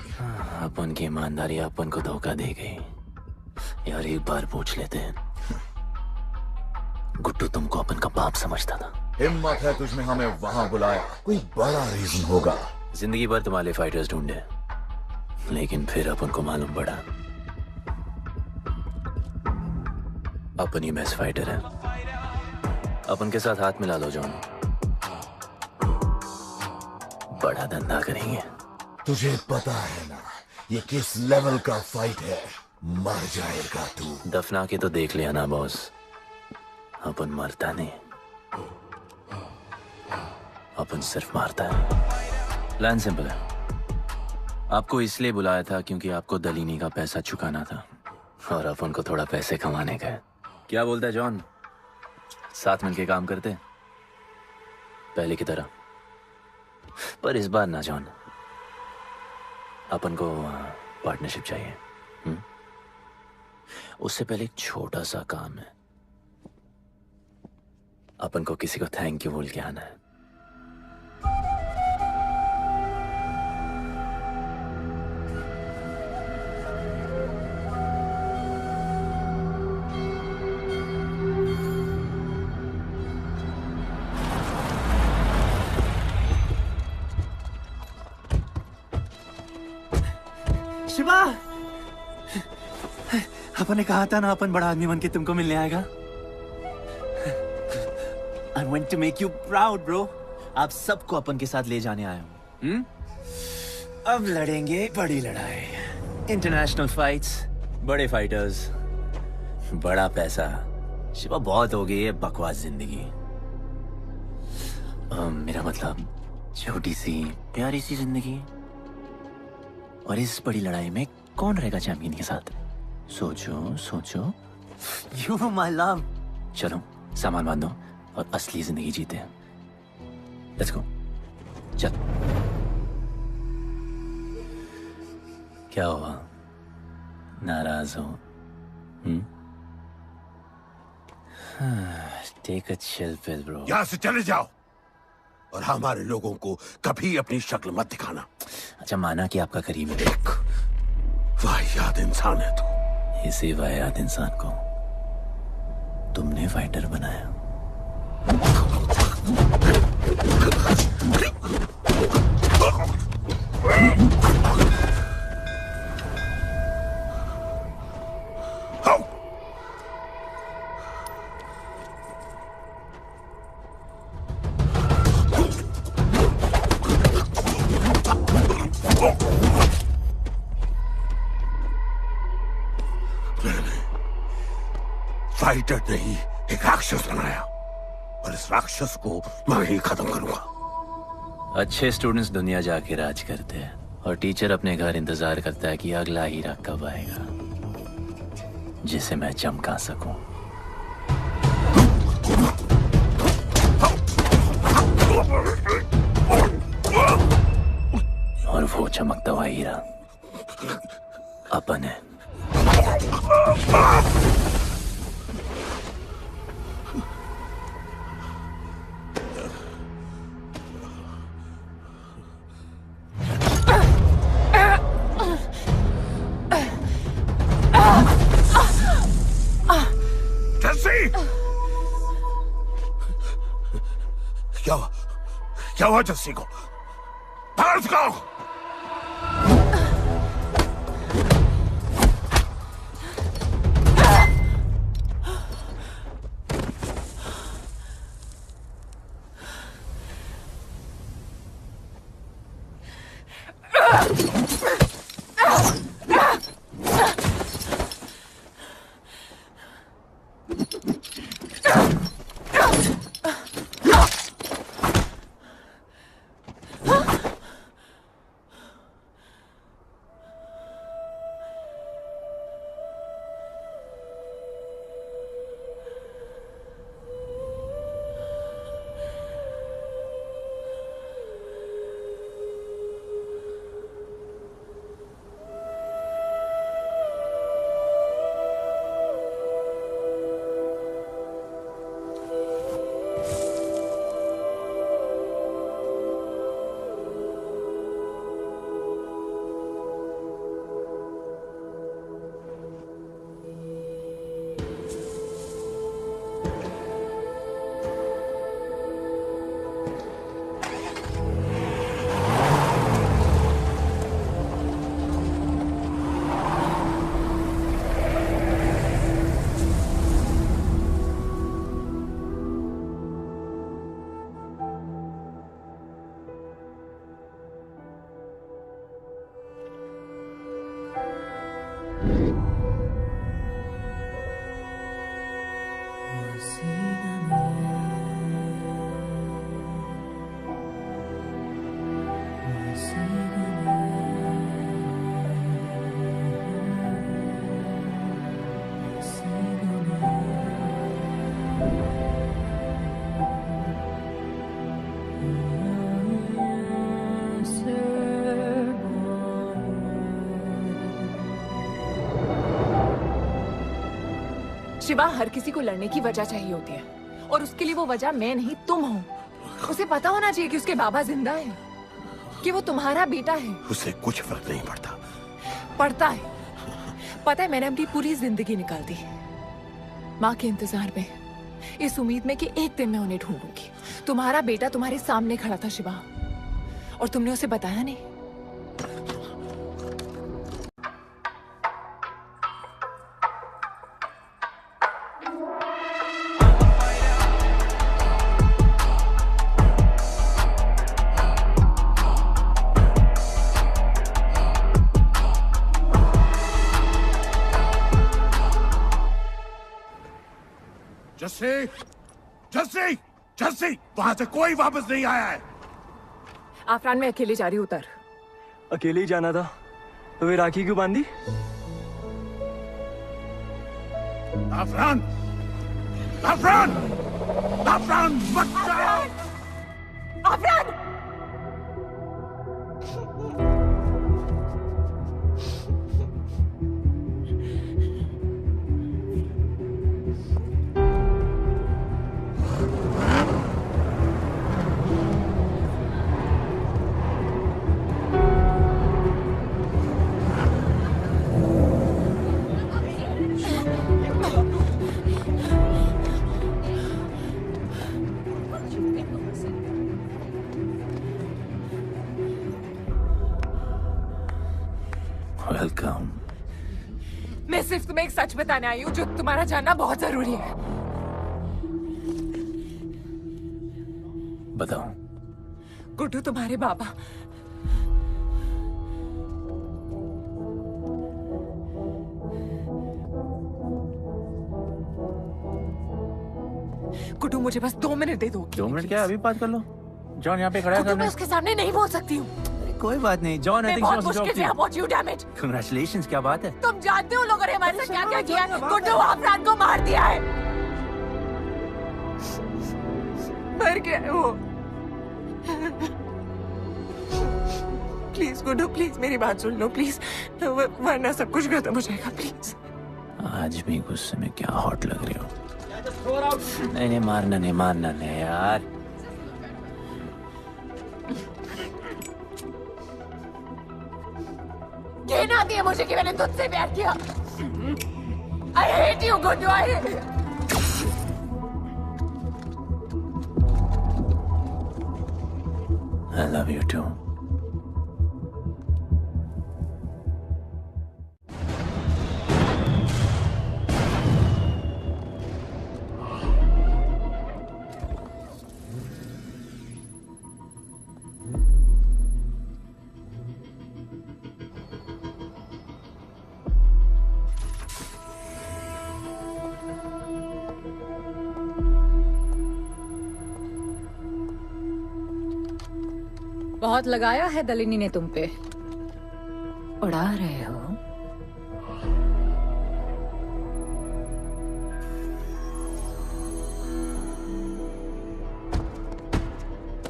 अपन की ईमानदारी अपन को धोखा दे गई। यार एक बार पूछ लेते हैं, गुड्डू तुमको अपन का बाप समझता था?
हिम्मत है तुझमें हमें वहां बुलाया, कोई बड़ा रीजन होगा।
जिंदगी भर तुम्हारे फाइटर्स ढूंढे, लेकिन फिर अपन को मालूम पड़ा अपन ही बेस्ट फाइटर है। अपन के साथ हाथ मिला लो जॉन, बड़ा धंधा करेंगे।
तुझे पता है ना ये किस लेवल का फाइट है? मर जाएगा तू।
दफना के तो देख लिया ना बॉस, अपन मरता नहीं, अपन सिर्फ मारता है। प्लान सिंपल है, आपको इसलिए बुलाया था क्योंकि आपको दलीनी का पैसा चुकाना था और अपन को थोड़ा पैसे कमाने का है। क्या बोलता है जॉन, साथ मिलके काम करते पहले की तरह? पर इस बार ना जॉन, अपन को पार्टनरशिप चाहिए। उससे पहले एक छोटा सा काम है, अपन को किसी को थैंक यू बोल के आना है।
शिवा, अपन ने कहा था ना अपन बड़ा आदमी बन के तुमको मिलने आएगा। I want to make you proud, bro. आप सबको अपन के साथ ले जाने आया हूँ। अब लड़ेंगे बड़ी लड़ाई, इंटरनेशनल फाइट्स, बड़े फाइटर्स, बड़ा पैसा। शिवा बहुत हो गई है बकवास जिंदगी। मेरा मतलब छोटी सी प्यारी सी जिंदगी, और इस बड़ी लड़ाई में कौन रहेगा चैंपियन के साथ? सोचो सोचो। You my love. चलो सामान बांधो और असली जिंदगी जीते हैं। Let's go. चल। क्या हुआ, नाराज हो? Take a chill pill, bro.
यहाँ से चले जाओ और हमारे लोगों को कभी अपनी शक्ल मत दिखाना।
अच्छा माना कि आपका करीब है।
वाहियात इंसान है तू।
इसी वाहियात इंसान को तुमने फाइटर बनाया।
फाइटर नहीं, एक राक्षस बनाया और इस राक्षस को मैं ही खत्म करूंगा।
अच्छे स्टूडेंट्स दुनिया जाके राज करते हैं और टीचर अपने घर इंतजार करता है कि अगला हीरा कब आएगा जिसे मैं चमका सकूं। और वो चमकता हुआ हीरा अपन है।
क्या हुआ जस्सी को? बाहर निकालो।
शिवा, हर किसी को लड़ने की वजह चाहिए होती है और उसके लिए वो वजह मैं नहीं तुम हो। उसे पता होना चाहिए कि उसके बाबा जिंदा है, कि वो तुम्हारा बेटा है।
उसे कुछ फर्क नहीं पड़ता।
पड़ता है। पता है, मैंने अपनी पूरी जिंदगी निकाल दी माँ के इंतजार में, इस उम्मीद में कि एक दिन मैं उन्हें ढूंढूंगी। तुम्हारा बेटा तुम्हारे सामने खड़ा था शिवा, और तुमने उसे बताया नहीं।
जस्सी, जस्सी, जस्सी, वहां से कोई वापस नहीं आया है।
आफरान, मैं अकेले जा रही हूँ। उतर।
अकेले ही जाना था तो वे राखी क्यों बांधी?
आफरान, आफरान, आफरान, मत जाओ।
आफरान! सिर्फ तुम्हें एक सच बताने आई हूँ जो तुम्हारा जानना बहुत जरूरी है।
बताओ।
गुड्डू तुम्हारे बाबा गुड्डू, मुझे बस 2 मिनट दे दो।
2 मिनट क्या, अभी बात कर लो। जॉन यहाँ पे खड़ा है
गुड्डू, मैं उसके सामने नहीं बोल सकती हूँ।
कोई बात नहीं जॉन,
मैं बहुत मुश्किल say about you, damn it.
Congratulations, क्या बात है।
तुम जानते हो लोगों ने हमारे साथ क्या क्या किया है। गुड्डू आफरान को मार दिया है। मर गया है वो। प्लीज गुड्डू, प्लीज मेरी बात सुन लो प्लीज, वरना सब कुछ खत्म हो जाएगा प्लीज।
आज भी गुस्से में क्या हॉट लग रही हो। नहीं मारना नहीं यार।
कहना आती है मुझे कि मैंने तुझसे प्यार किया। I hate you, Guddu, I hate you.
I love you too.
बहुत लगाया है दलिनी ने तुम पे। उड़ा रहे हो।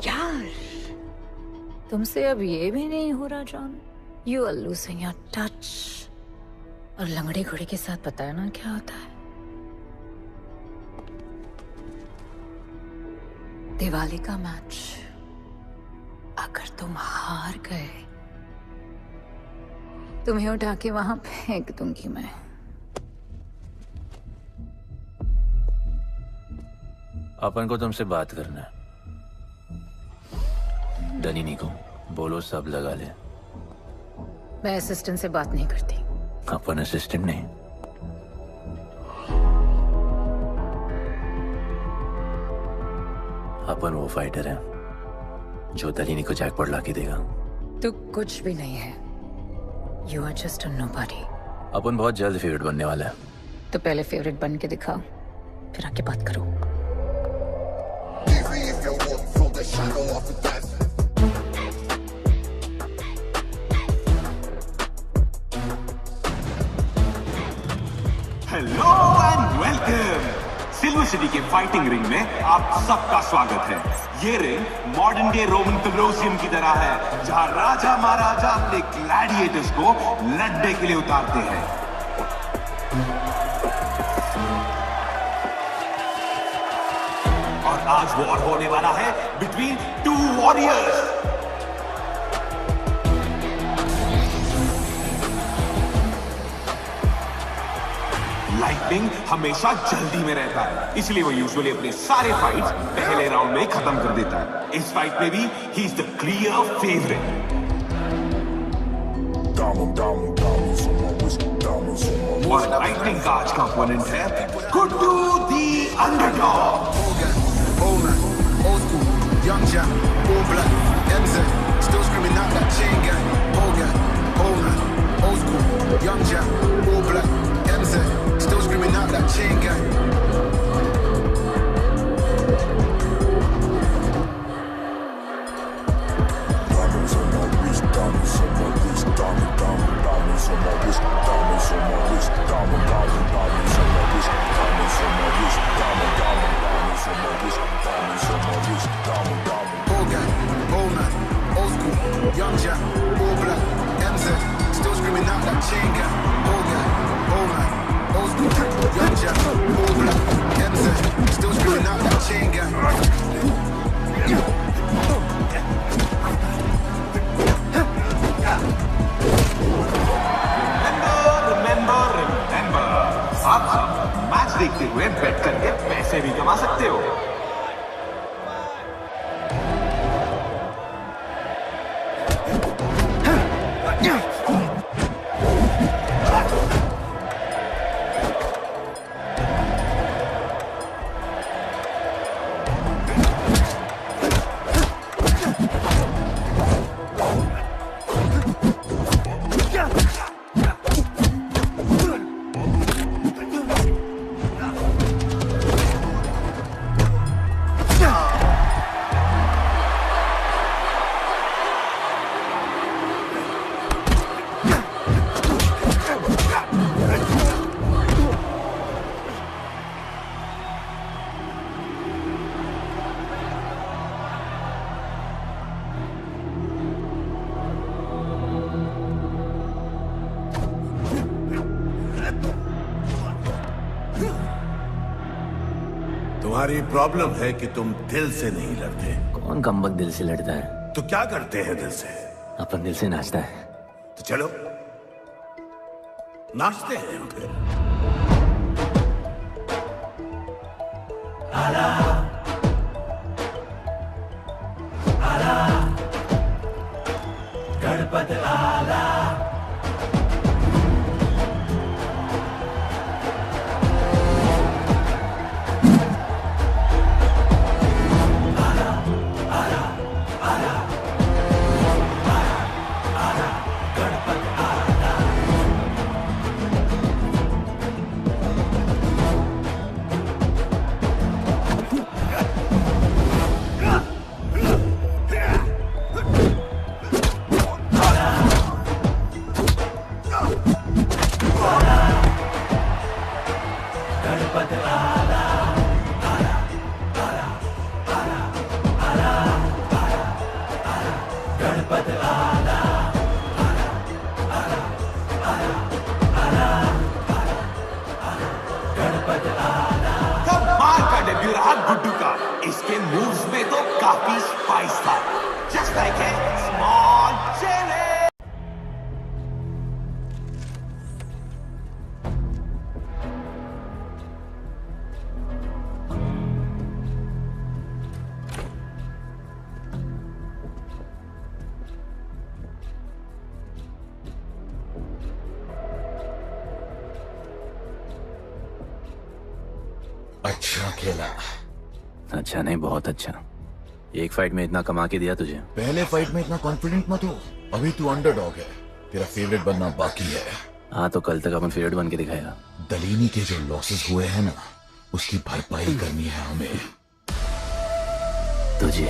यार, तुमसे अब ये भी नहीं हो रहा John. You are losing your touch. और लंगड़े घोड़े के साथ पता है ना क्या होता है। दिवाली का मैच अगर तुम हार गए, तुम्हें उठा के वहां फेंक दूंगी मैं।
अपन को तुमसे बात करना है। दलिनी को बोलो सब लगा ले।
मैं असिस्टेंट से बात नहीं करती।
अपन असिस्टेंट नहीं, अपन वो फाइटर है जो दलिनी को जैकपॉट लाके देगा।
तू कुछ भी नहीं है। You are just a nobody.
अपन बहुत जल्द फेवरेट बनने वाला है।
तो पहले फेवरेट बन के दिखाओ, फिर आके बात करो।
Hello and welcome. Silver city के फाइटिंग रिंग में आप सबका स्वागत है। ये ring modern day Roman Colosseum की तरह है, जहां राजा महाराजा अपने ग्लैडिएटर्स को लड़ने के लिए उतारते हैं। और आज वॉर होने वाला है बिटवीन 2 वॉरियर्स। लाइटनिंग हमेशा जल्दी में रहता है, इसलिए वो यूजुअली अपने सारे फाइट्स पहले राउंड में खत्म कर देता है। इस फाइट में भी he is the clear favourite. और लाइटनिंग का आज का ओपोनेंट है गुड्डू दी underdog.
Young Jack, all black, MZ, still screaming out that chain gang. Old man, old school. Young Jack, all black, MZ, still screaming out that chain gang. Diamonds on my wrist, diamonds on my wrist, diamonds on my wrist, diamonds on my wrist, diamonds on my wrist, diamonds on my wrist, Old gang, old man, old school, young Jack, all black, MZ, still screaming out that chain gang. Old gang, old man, old school, young Jack, all black, MZ, still screaming out that chain gang.
Remember, आप match देखते हुए बेट करके पैसे भी कमा सकते हो।
तुम्हारी प्रॉब्लम है कि तुम दिल से नहीं लड़ते।
कौन कमबख्त दिल से लड़ता है?
तो क्या करते हैं दिल से?
अपन दिल से नाचता है।
तो चलो नाचते हैं हम फिर। आला, आला, गणपत आला।
गुड्डू का इसके मूव्स में तो काफी स्पाइस था। Just like a small chilli.
अच्छा खेला।
अच्छा नहीं, बहुत अच्छा। एक फाइट में इतना कमा के दिया तुझे।
पहले फाइट में इतना कॉन्फिडेंट मत हो, अभी तू अंडरडॉग है, तेरा फेवरेट बनना बाकी है।
हाँ तो कल तक अपन फेवरेट बन के दिखाएगा।
दलीनी के जो लॉसेस हुए हैं ना, उसकी भरपाई करनी है हमें।
तुझे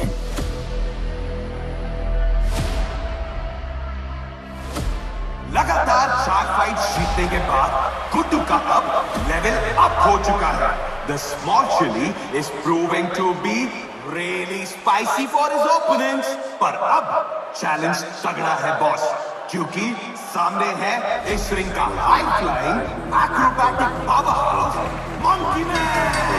लगातार 4 फाइट जीतने के बाद गुड्डू का अब लेवल अप हो चुका है। The small chili is proving to be really spicy for his opponents. पर अब चैलेंज तगड़ा है बॉस, क्योंकि सामने है इस रिंग का high flying acrobatic powerhouse monkey man.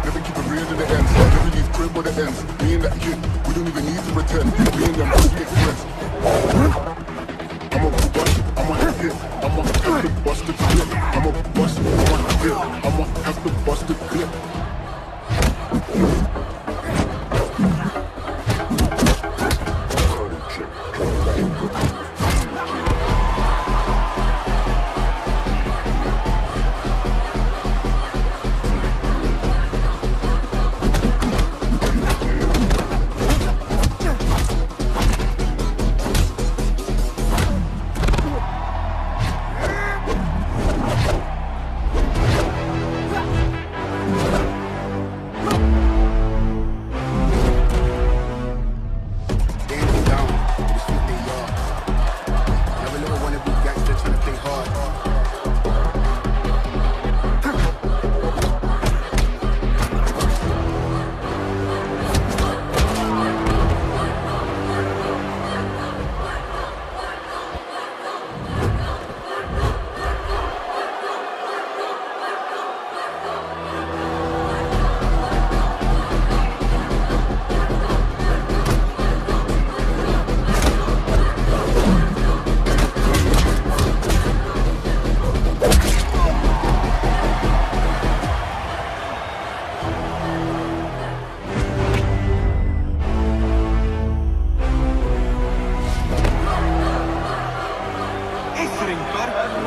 Never keep it real to the end. Never leave crib with the ends. Me and that kid, we don't even need to pretend. Me and them must get friends. I'm a bust, I'm a hit, I'm a have to bust the clip. I'm a bust, I'm a hit, I'm a have to bust the clip.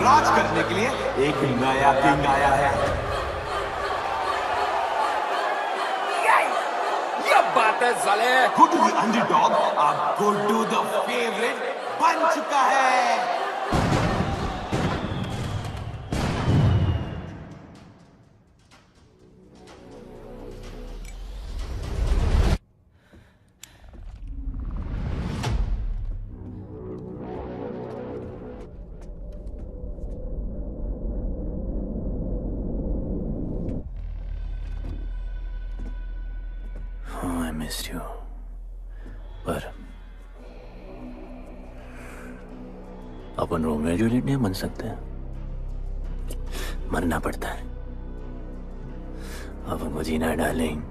राज करने के लिए एक नया king आया है। ये बात है साले। गुड्डू द अंडरडॉग अब गुड्डू द फेवरेट बन चुका है।
I missed you. पर अपन रोमियो जूलियट नहीं बन सकते, मरना पड़ता है। अपन को जीना है डार्लिंग।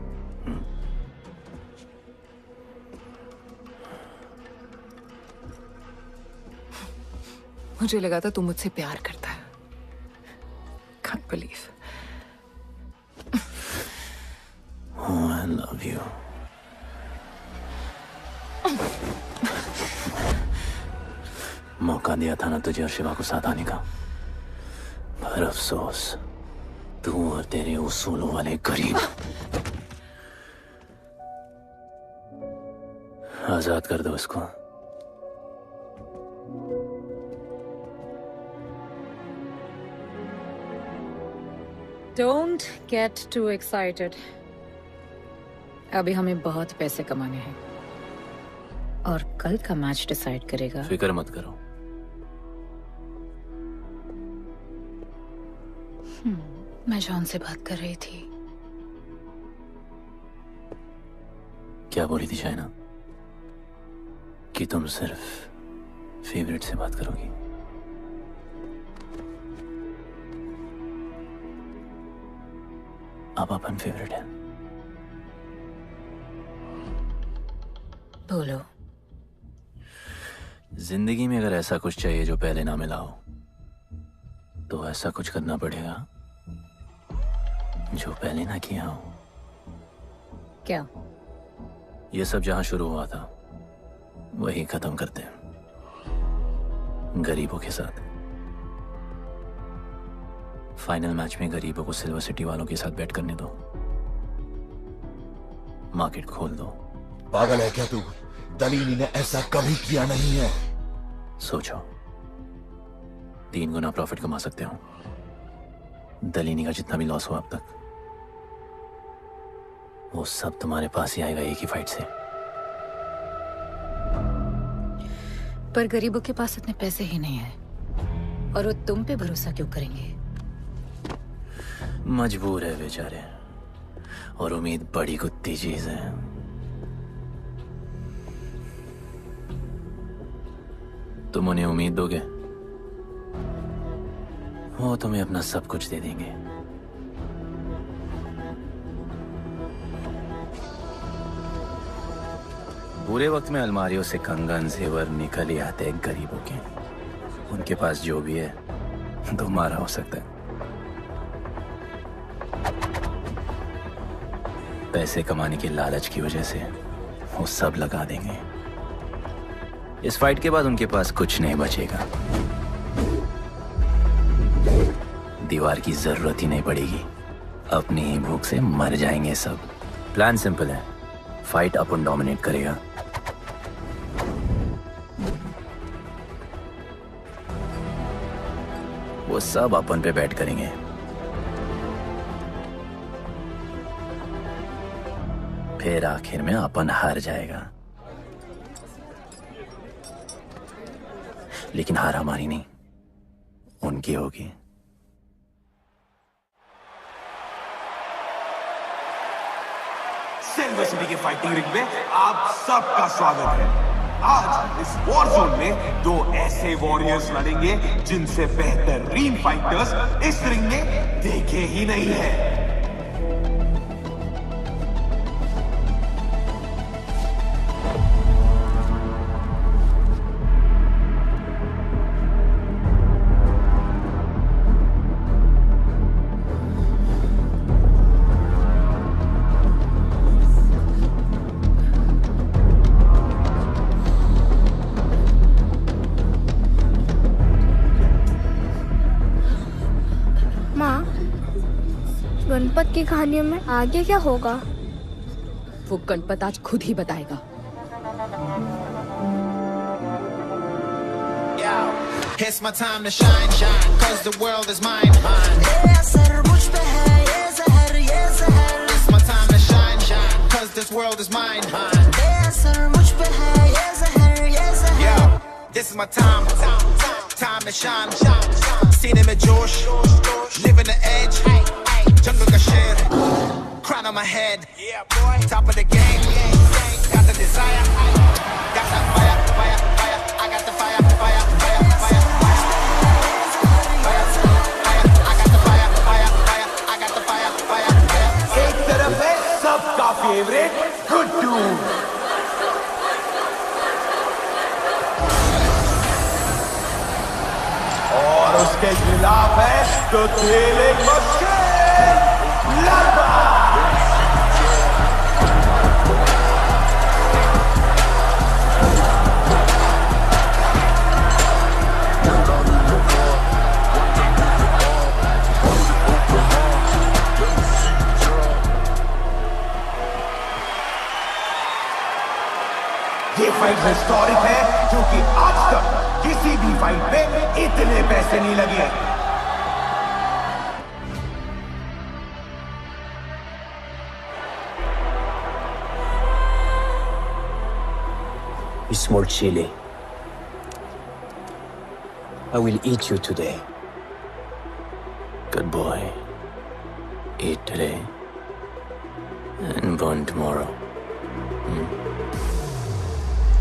मुझे लगा था तू मुझसे प्यार करता है। Can't believe.
Oh, I love you. मौका दिया था ना तुझे और शिवा को साथ आने का, पर अफसोस तू और तेरे उसूलों वाले गरीब। आजाद कर दो इसको।
Don't get too excited. अभी हमें बहुत पैसे कमाने हैं और कल का मैच डिसाइड करेगा।
फिक्र मत करो।
मैं जॉन से बात कर रही थी।
क्या बोली थी शाइना? कि तुम सिर्फ फेवरेट से बात करोगी। अब अपन फेवरेट है।
बोलो।
जिंदगी में अगर ऐसा कुछ चाहिए जो पहले ना मिला हो, तो ऐसा कुछ करना पड़ेगा जो पहले ना किया हो।
क्या?
ये सब जहां शुरू हुआ था वही खत्म करते हैं, गरीबों के साथ। फाइनल मैच में गरीबों को सिल्वर सिटी वालों के साथ बैट करने दो, मार्केट खोल दो।
पागल है क्या तू? दलीनी ने ऐसा कभी किया नहीं है।
सोचो, 3 गुना प्रॉफिट कमा सकते हो। दलीनी का जितना भी लॉस हुआ अब तक, वो सब तुम्हारे पास ही आएगा एक ही फाइट से।
पर गरीबों के पास इतने पैसे ही नहीं है, और वो तुम पे भरोसा क्यों करेंगे?
मजबूर है बेचारे, और उम्मीद बड़ी कुत्ती चीज है। तुम उन्हें उम्मीद दोगे, वो तुम्हें अपना सब कुछ दे देंगे। बुरे वक्त में अलमारियों से कंगन जेवर निकल ही आते हैं गरीबों के। उनके पास जो भी है तुम्हारा हो सकता है। पैसे कमाने की लालच की वजह से वो सब लगा देंगे। इस फाइट के बाद उनके पास कुछ नहीं बचेगा। दीवार की जरूरत ही नहीं पड़ेगी, अपनी ही भूख से मर जाएंगे सब। प्लान सिंपल है, फाइट अपन डोमिनेट करेगा। वो सब अपन पे बैट करेंगे। फिर आखिर में अपन हार जाएगा, लेकिन हार हमारी नहीं, उनकी होगी।
सिल्वर सिटी के फाइटिंग रिंग में आप सबका स्वागत है। आज इस वॉर जोन में 2 ऐसे वॉरियर्स लड़ेंगे जिनसे बेहतरीन फाइटर्स इस रिंग में देखे ही नहीं है।
गणपत की कहानियों में आगे क्या होगा?
वो गणपत आज खुद ही बताएगा।
It's my time to shine, shine, cause the world is mine, mine. It's my time to shine, shine, cause this world is mine, mine. Yo, this is my time, time to shine, सीने में जोश, living the edge, jungle का शेर, crown on my head, top of the game, got the desire, got that fire, fire, fire, I got the fire, fire, fire, fire.
और उसके खिलाफ है तो खेले मुश्किल लड़वा। ये फाइट हिस्टोरिक है क्योंकि आज तक किसी भी फाइट पे इतने पैसे नहीं लगे।
You small chili. I will eat you today.
Good boy. Eat today and burn tomorrow.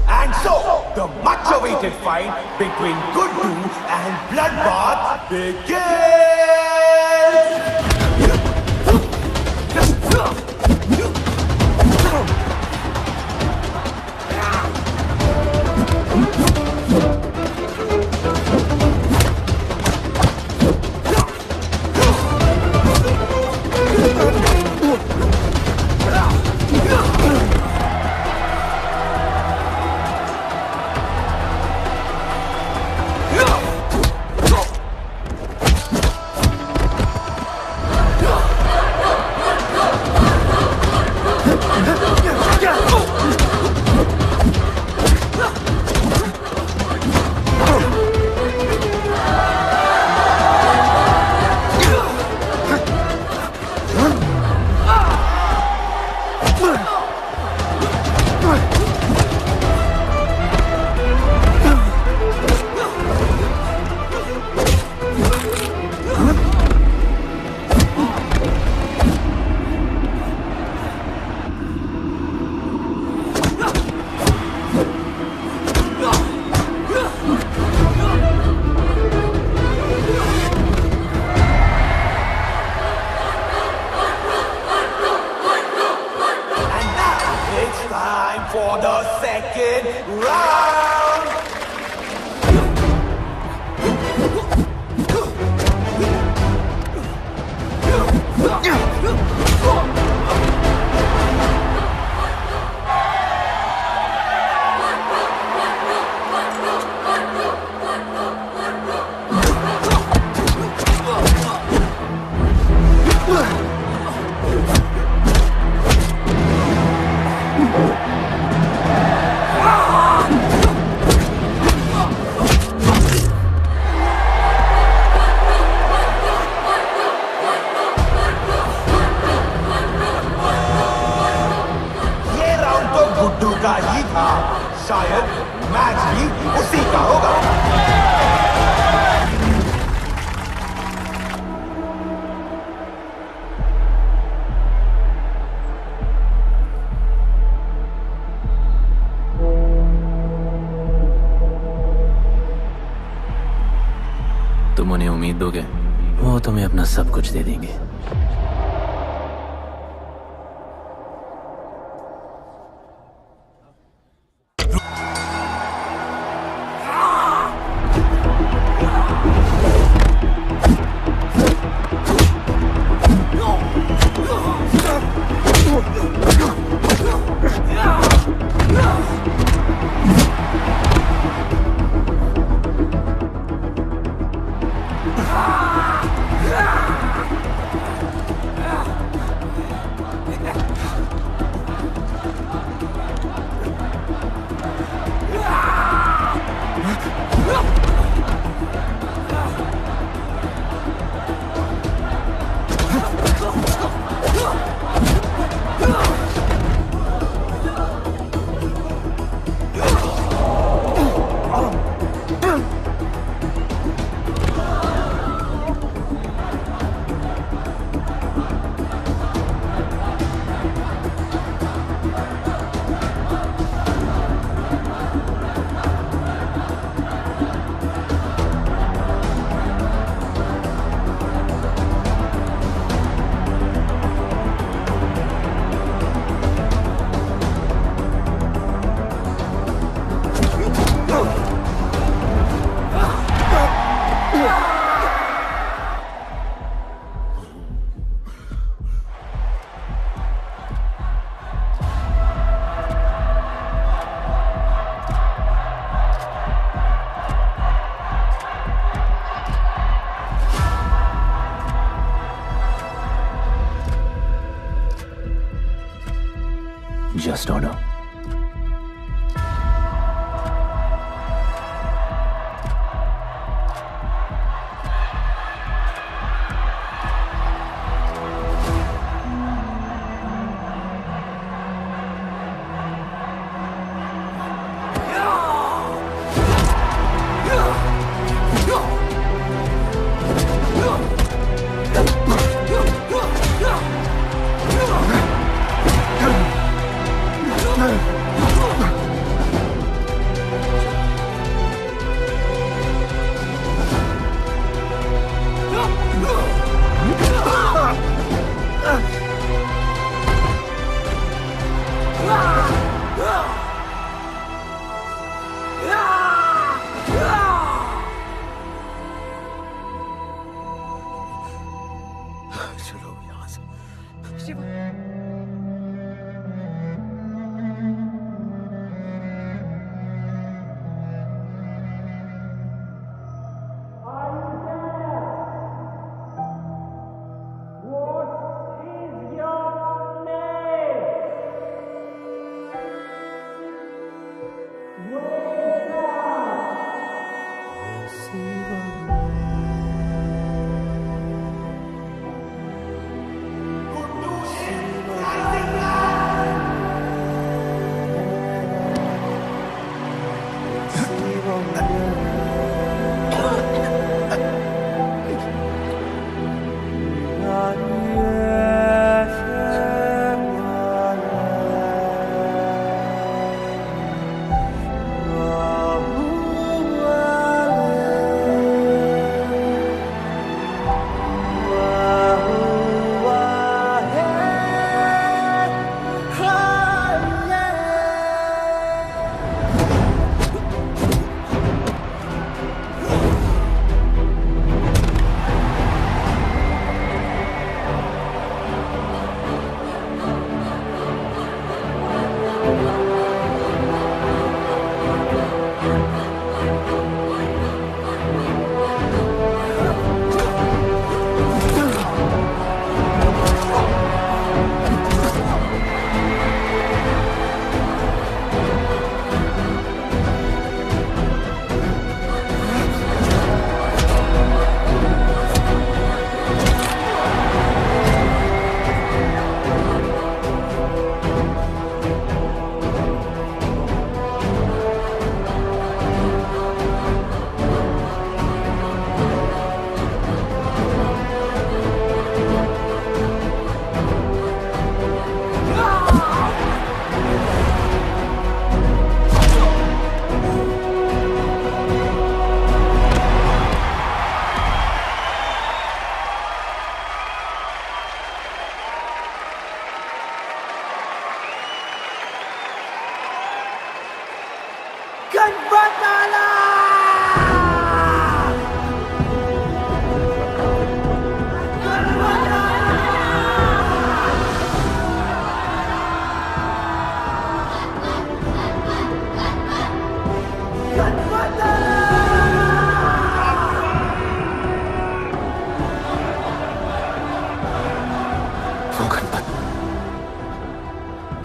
And so, the much-awaited fight between Guddu and Bloodbath begins! For the second round. का ही था, शायद मैच भी उसी का होगा।
तुम उन्हें उम्मीद दोगे, वो तुम्हें अपना सब कुछ दे देंगे। just order.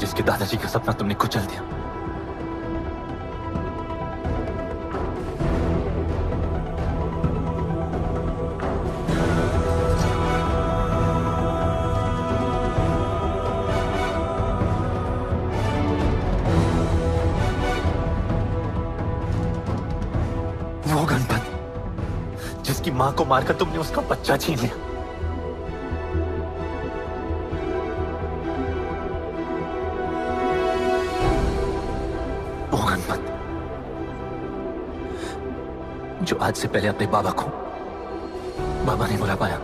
जिसके दादाजी का सपना तुमने कुचल दिया। वो गणपत जिसकी मां को मारकर तुमने उसका बच्चा छीन लिया। जो आज से पहले अपने बाबा को बाबा नहीं बुला पाया।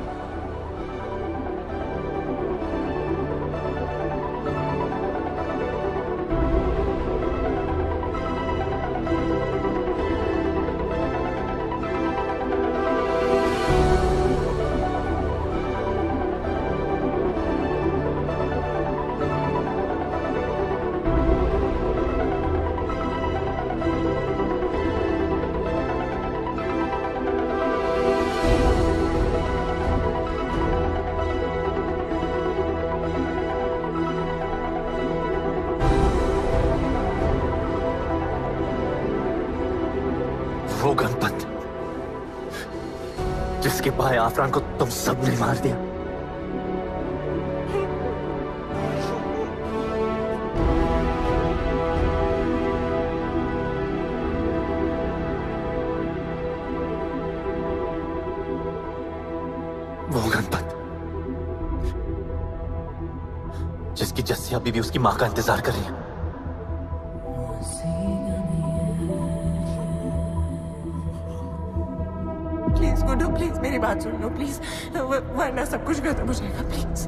जिसके भाई आफरान को तुम सबने मार दिया। वो गणपत जिसकी जस्सिया बीबी उसकी मां का इंतजार कर रही है।
प्लीज गुड्डू, प्लीज मेरी बात सुन लो प्लीज, वरना सब कुछ खत्म हो जाएगा प्लीज।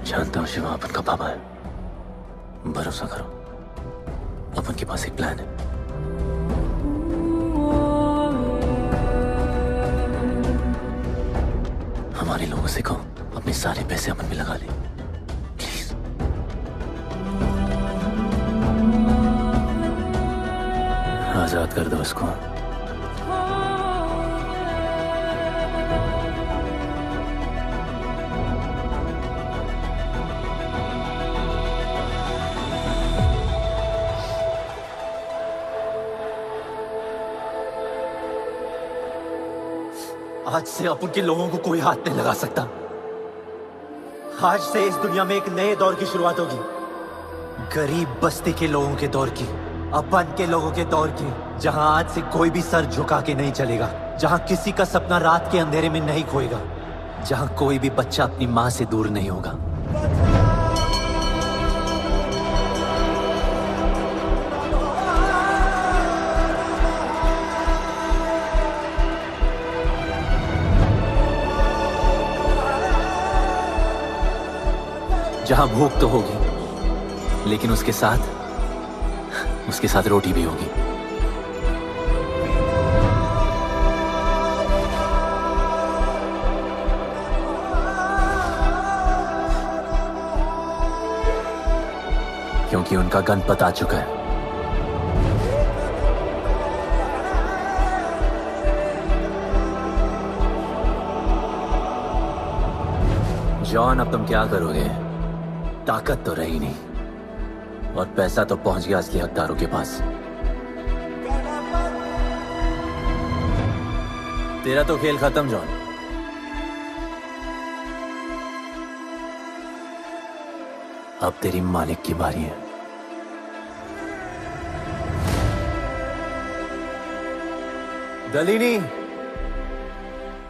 जानता हूँ शिवा अपन का पापा है, भरोसा करो, अपन के पास एक प्लान है। हमारे लोगों से कहो अपने सारे पैसे अपन में लगा ले, प्लीज। आजाद कर दो उसको।
आज से अपन के लोगों को कोई हाथ नहीं लगा सकता। आज से इस दुनिया में एक नए दौर की शुरुआत होगी, गरीब बस्ती के लोगों के दौर की, अपन के लोगों के दौर की, जहां आज से कोई भी सर झुका के नहीं चलेगा, जहां किसी का सपना रात के अंधेरे में नहीं खोएगा, जहां कोई भी बच्चा अपनी मां से दूर नहीं होगा। जहां भूख तो होगी, लेकिन उसके साथ रोटी भी होगी। क्योंकि उनका गणपत आ चुका है। जॉन, अब तुम क्या करोगे? ताकत तो रही नहीं और पैसा तो पहुंच गया असली हकदारों के पास। तेरा तो खेल खत्म जॉन। अब तेरी मालिक की बारी है। दलीनी,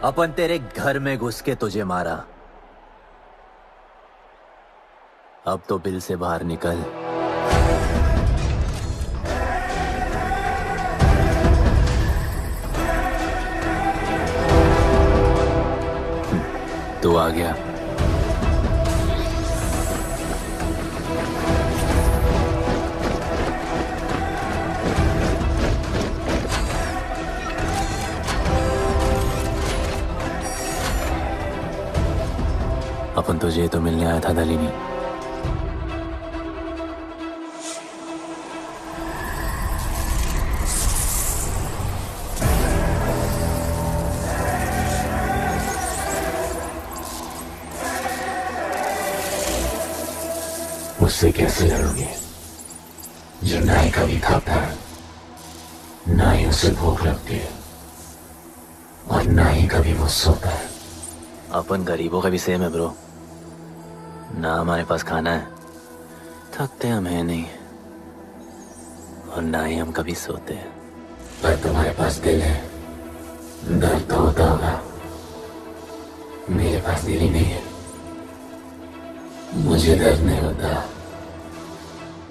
अपन तेरे घर में घुस के तुझे मारा, अब तो बिल से बाहर निकल। तू आ गया। अपन तुझे तो मिलने आया था दलीनी।
उससे कैसे लड़ोगे जो ना ही कभी खाता, ना ही उसे भूख लगती है और ना ही कभी वो सोता है।
अपन गरीबों का भी सेम है ब्रो, ना हमारे पास खाना है, थकते हम है नहीं, और ना ही हम कभी सोते हैं।
पर तुम्हारे पास दिल है, दर्द तो होता होगा। मेरे पास दिल ही नहीं है, मुझे दर्द नहीं होता।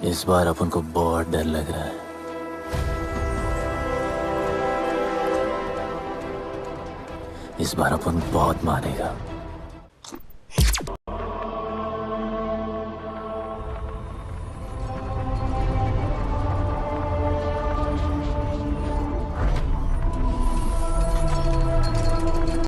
इस बार अपन को बहुत डर लग रहा है। इस बार अपन बहुत मारेगा।